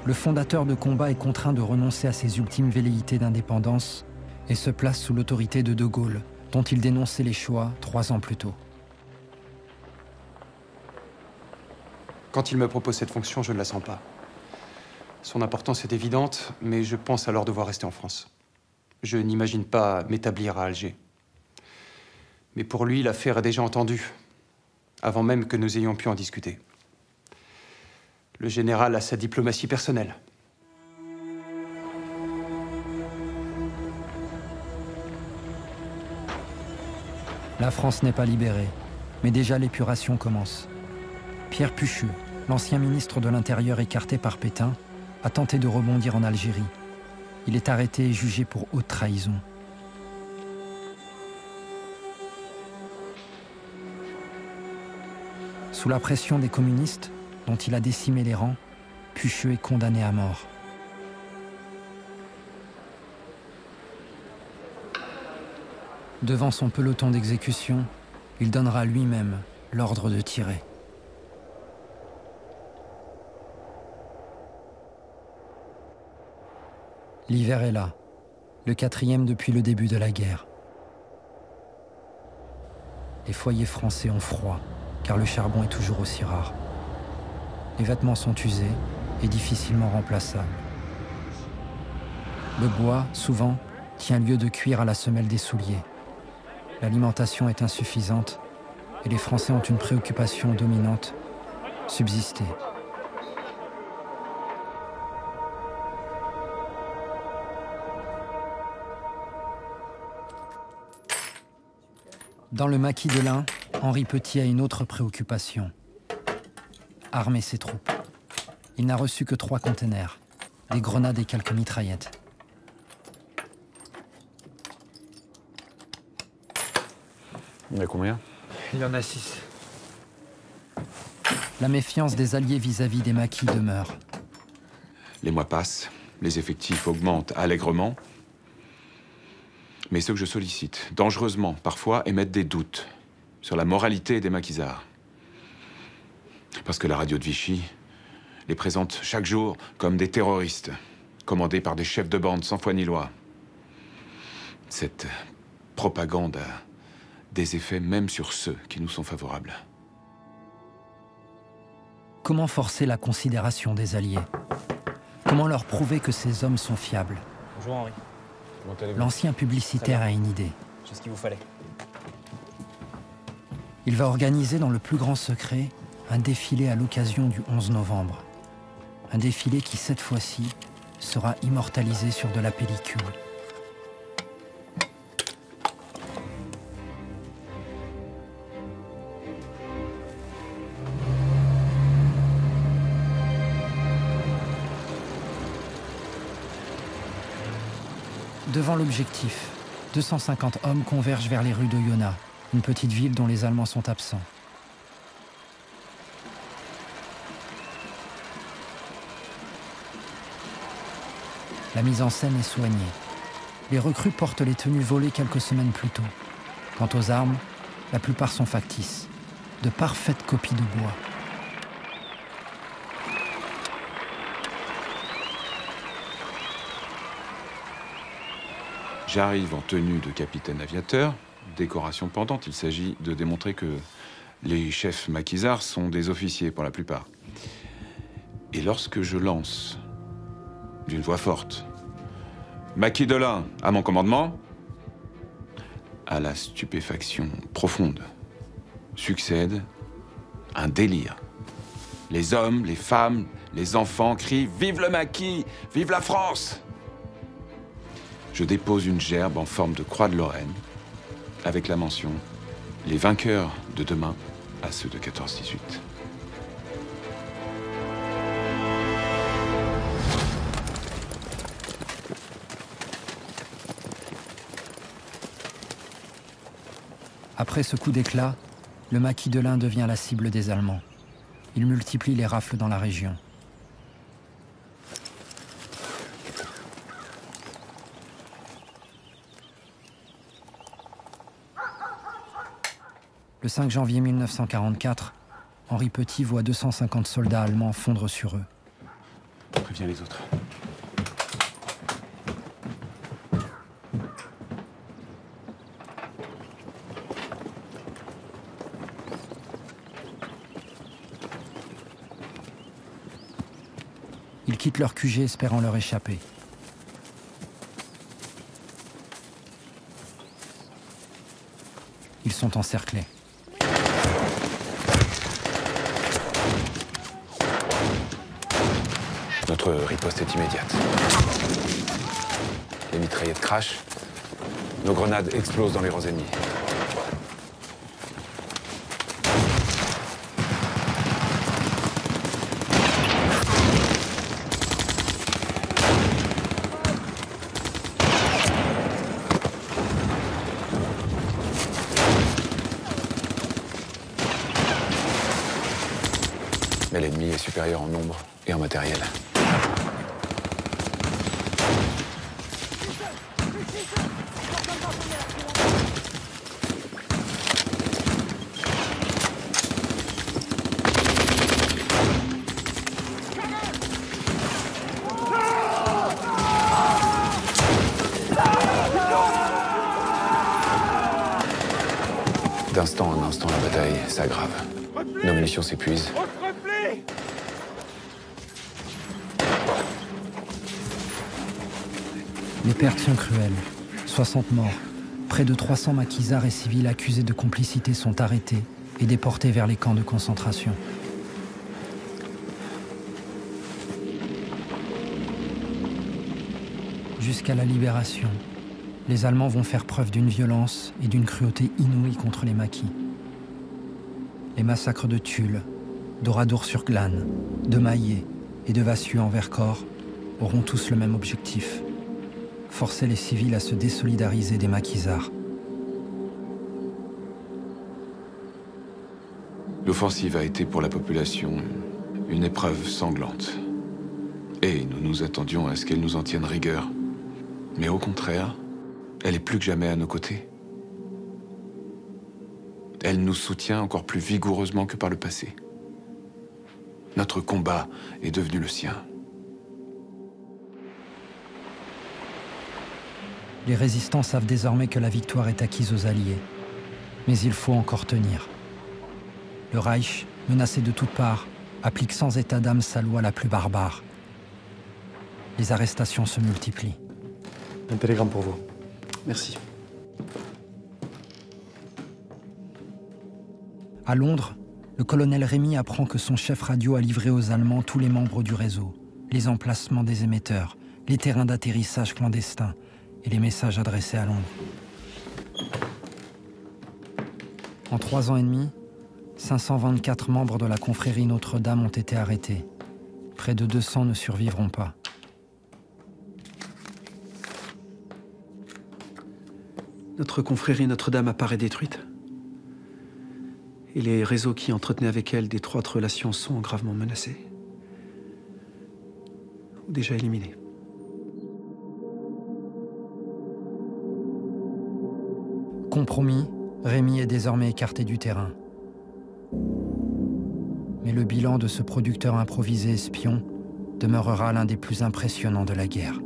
Le fondateur de Combat est contraint de renoncer à ses ultimes velléités d'indépendance et se place sous l'autorité de Gaulle, dont il dénonçait les choix 3 ans plus tôt. Quand il me propose cette fonction, je ne la sens pas. Son importance est évidente, mais je pense alors devoir rester en France. Je n'imagine pas m'établir à Alger. Mais pour lui, l'affaire est déjà entendue, avant même que nous ayons pu en discuter. Le général a sa diplomatie personnelle. La France n'est pas libérée, mais déjà l'épuration commence. Pierre Pucheux, l'ancien ministre de l'Intérieur écarté par Pétain, a tenté de rebondir en Algérie. Il est arrêté et jugé pour haute trahison. Sous la pression des communistes, dont il a décimé les rangs, Pucheux est condamné à mort. Devant son peloton d'exécution, il donnera lui-même l'ordre de tirer. L'hiver est là, le 4e depuis le début de la guerre. Les foyers français ont froid, car le charbon est toujours aussi rare. Les vêtements sont usés et difficilement remplaçables. Le bois, souvent, tient lieu de cuir à la semelle des souliers. L'alimentation est insuffisante et les Français ont une préoccupation dominante, subsister. Dans le maquis de l'Ain, Henri Petit a une autre préoccupation. Armer ses troupes. Il n'a reçu que 3 containers, des grenades et quelques mitraillettes. Il y en a combien? Il y en a 6. La méfiance des Alliés vis-à-vis des maquis demeure. Les mois passent, les effectifs augmentent allègrement. Mais ceux que je sollicite, dangereusement parfois, émettent des doutes sur la moralité des maquisards. Parce que la radio de Vichy les présente chaque jour comme des terroristes, commandés par des chefs de bande sans foi ni loi. Cette propagande a des effets même sur ceux qui nous sont favorables. Comment forcer la considération des Alliés? Comment leur prouver que ces hommes sont fiables? Bonjour Henri. L'ancien publicitaire a une idée. J'ai ce qu'il vous fallait. Il va organiser dans le plus grand secret un défilé à l'occasion du 11 novembre. Un défilé qui, cette fois-ci, sera immortalisé sur de la pellicule. Devant l'objectif, 250 hommes convergent vers les rues d'Oyonnax, une petite ville dont les Allemands sont absents. La mise en scène est soignée. Les recrues portent les tenues volées quelques semaines plus tôt. Quant aux armes, la plupart sont factices, de parfaites copies de bois. J'arrive en tenue de capitaine aviateur, décoration pendante. Il s'agit de démontrer que les chefs maquisards sont des officiers pour la plupart. Et lorsque je lance, d'une voix forte, « Maquis de l'Ain, à mon commandement », à la stupéfaction profonde succède un délire. Les hommes, les femmes, les enfants crient « Vive le maquis! Vive la France !» Je dépose une gerbe en forme de croix de Lorraine, avec la mention « Les vainqueurs de demain à ceux de 14-18 ». Après ce coup d'éclat, le maquis de l'Ain devient la cible des Allemands. Il multiplie les rafles dans la région. Le 5 janvier 1944, Henri Petit voit 250 soldats allemands fondre sur eux. Préviens les autres. Ils quittent leur QG espérant leur échapper. Ils sont encerclés. Notre riposte est immédiate. Les mitraillettes crachent. Nos grenades explosent dans les rangs ennemis. Mais l'ennemi est supérieur en nombre et en matériel. D'instant en instant, la bataille s'aggrave. Nos munitions s'épuisent. Les pertes sont cruelles. 60 morts. Près de 300 maquisards et civils accusés de complicité sont arrêtés et déportés vers les camps de concentration. Jusqu'à la libération, les Allemands vont faire preuve d'une violence et d'une cruauté inouïe contre les maquis. Les massacres de Tulle, d'Oradour-sur-Glane, de Maillé et de Vassieux en Vercors auront tous le même objectif: forcer les civils à se désolidariser des maquisards. L'offensive a été pour la population une épreuve sanglante. Et nous nous attendions à ce qu'elle nous en tienne rigueur. Mais au contraire, elle est plus que jamais à nos côtés. Elle nous soutient encore plus vigoureusement que par le passé. Notre combat est devenu le sien. Les résistants savent désormais que la victoire est acquise aux Alliés. Mais il faut encore tenir. Le Reich, menacé de toutes parts, applique sans état d'âme sa loi la plus barbare. Les arrestations se multiplient. Un télégramme pour vous. Merci. À Londres, le colonel Rémy apprend que son chef radio a livré aux Allemands tous les membres du réseau, les emplacements des émetteurs, les terrains d'atterrissage clandestins et les messages adressés à Londres. En 3 ans et demi, 524 membres de la confrérie Notre-Dame ont été arrêtés. Près de 200 ne survivront pas. Notre confrérie Notre-Dame apparaît détruite. Et les réseaux qui entretenaient avec elle d'étroites relations sont gravement menacés. Ou déjà éliminés. Compromis, Rémy est désormais écarté du terrain. Mais le bilan de ce producteur improvisé espion demeurera l'un des plus impressionnants de la guerre.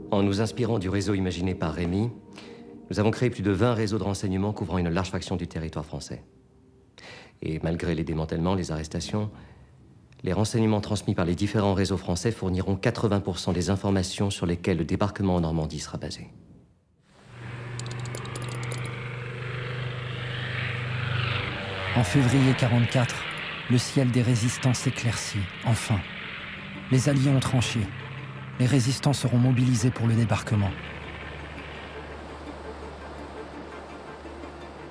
En nous inspirant du réseau imaginé par Rémy, nous avons créé plus de 20 réseaux de renseignement couvrant une large fraction du territoire français. Et malgré les démantèlements, les arrestations, les renseignements transmis par les différents réseaux français fourniront 80% des informations sur lesquelles le débarquement en Normandie sera basé. En février 1944, le ciel des résistants s'éclaircit, enfin. Les Alliés ont tranché. Les résistants seront mobilisés pour le débarquement.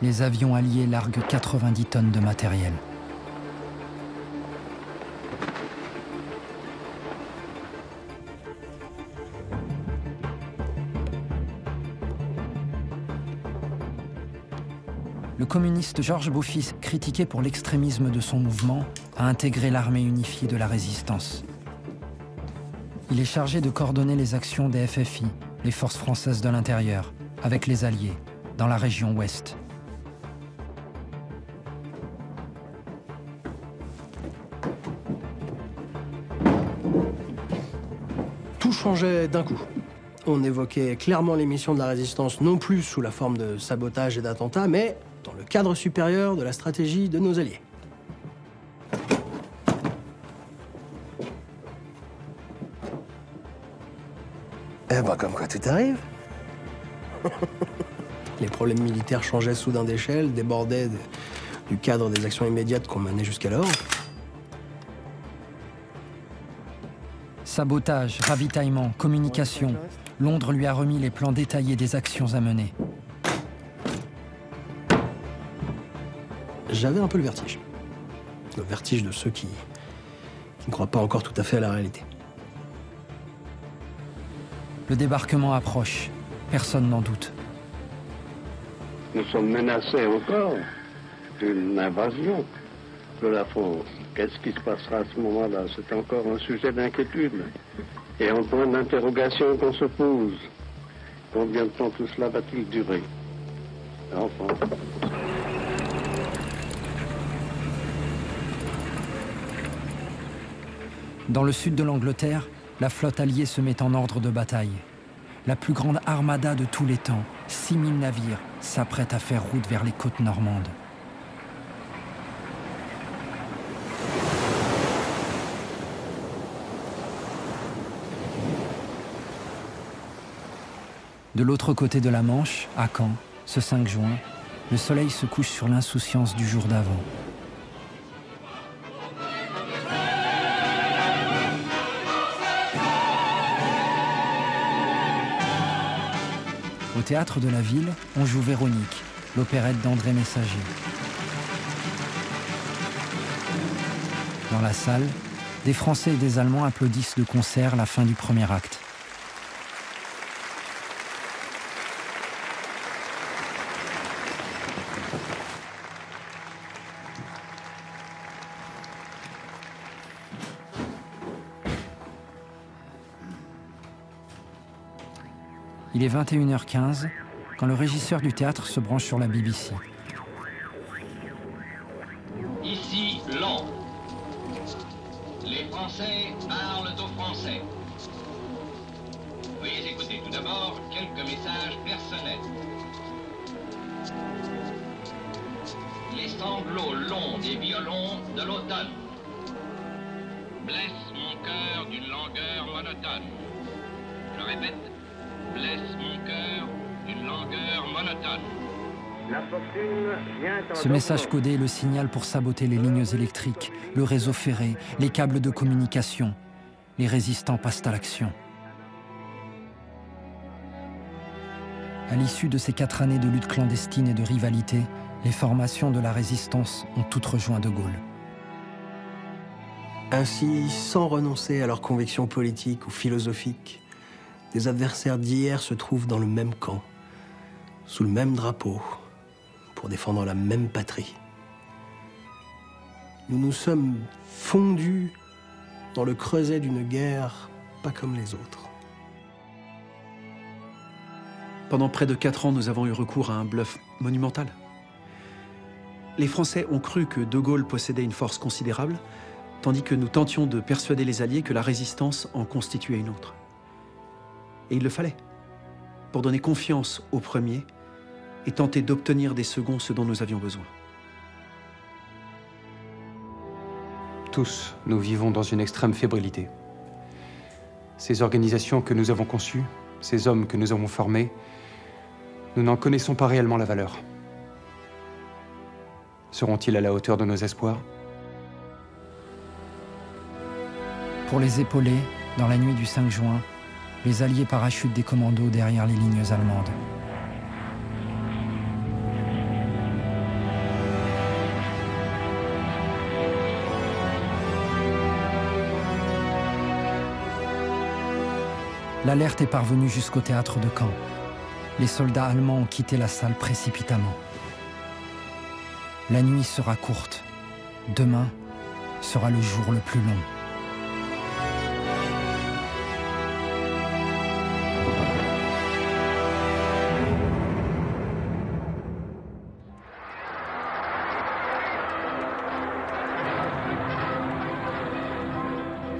Les avions alliés larguent 90 tonnes de matériel. Le communiste Georges Beaufils, critiqué pour l'extrémisme de son mouvement, a intégré l'armée unifiée de la résistance. Il est chargé de coordonner les actions des FFI, les forces françaises de l'intérieur, avec les Alliés, dans la région ouest. Tout changeait d'un coup. On évoquait clairement les missions de la résistance, non plus sous la forme de sabotage et d'attentats, mais dans le cadre supérieur de la stratégie de nos alliés. Eh ben, comme quoi tout arrive. Les problèmes militaires changeaient soudain d'échelle, débordaient du cadre des actions immédiates qu'on menait jusqu'alors. Sabotage, ravitaillement, communication. Londres lui a remis les plans détaillés des actions à mener. J'avais un peu le vertige. Le vertige de ceux qui ne croient pas encore tout à fait à la réalité. Le débarquement approche, personne n'en doute. Nous sommes menacés encore d'une invasion de la France. Qu'est-ce qui se passera à ce moment-là? C'est encore un sujet d'inquiétude et un point d'interrogation qu'on se pose. Combien de temps tout cela va-t-il durer? Enfin. Dans le sud de l'Angleterre, la flotte alliée se met en ordre de bataille. La plus grande armada de tous les temps, 6000 navires, s'apprête à faire route vers les côtes normandes. De l'autre côté de la Manche, à Caen, ce 5 juin, le soleil se couche sur l'insouciance du jour d'avant. Au théâtre de la ville, on joue Véronique, l'opérette d'André Messager. Dans la salle, des Français et des Allemands applaudissent de concert la fin du premier acte. Il est 21h15 quand le régisseur du théâtre se branche sur la BBC. Ici, Londres. Les Français parlent aux Français. Veuillez écouter tout d'abord quelques messages personnels. Les sanglots longs des violons de l'automne blessent mon cœur d'une langueur monotone. Je répète, blesse mon cœur d'une langueur monotone. La fortune vient en Ce message codé est le signal pour saboter les lignes électriques, le réseau ferré, les câbles de communication. Les résistants passent à l'action. À l'issue de ces 4 années de lutte clandestine et de rivalité, les formations de la résistance ont toutes rejoint De Gaulle. Ainsi, sans renoncer à leurs convictions politiques ou philosophiques, des adversaires d'hier se trouvent dans le même camp, sous le même drapeau, pour défendre la même patrie. Nous nous sommes fondus dans le creuset d'une guerre pas comme les autres. Pendant près de 4 ans, nous avons eu recours à un bluff monumental. Les Français ont cru que De Gaulle possédait une force considérable, tandis que nous tentions de persuader les Alliés que la résistance en constituait une autre. Et il le fallait, pour donner confiance aux premiers et tenter d'obtenir des seconds ce dont nous avions besoin. Tous, nous vivons dans une extrême fébrilité. Ces organisations que nous avons conçues, ces hommes que nous avons formés, nous n'en connaissons pas réellement la valeur. Seront-ils à la hauteur de nos espoirs? Pour les épauler, dans la nuit du 5 juin, les Alliés parachutent des commandos derrière les lignes allemandes. L'alerte est parvenue jusqu'au théâtre de Caen. Les soldats allemands ont quitté la salle précipitamment. La nuit sera courte. Demain sera le jour le plus long.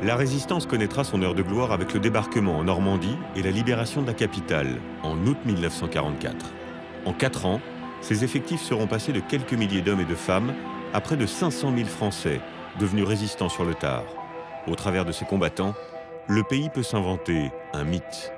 La résistance connaîtra son heure de gloire avec le débarquement en Normandie et la libération de la capitale en août 1944. En 4 ans, ses effectifs seront passés de quelques milliers d'hommes et de femmes à près de 500 000 Français devenus résistants sur le tard. Au travers de ces combattants, le pays peut s'inventer un mythe.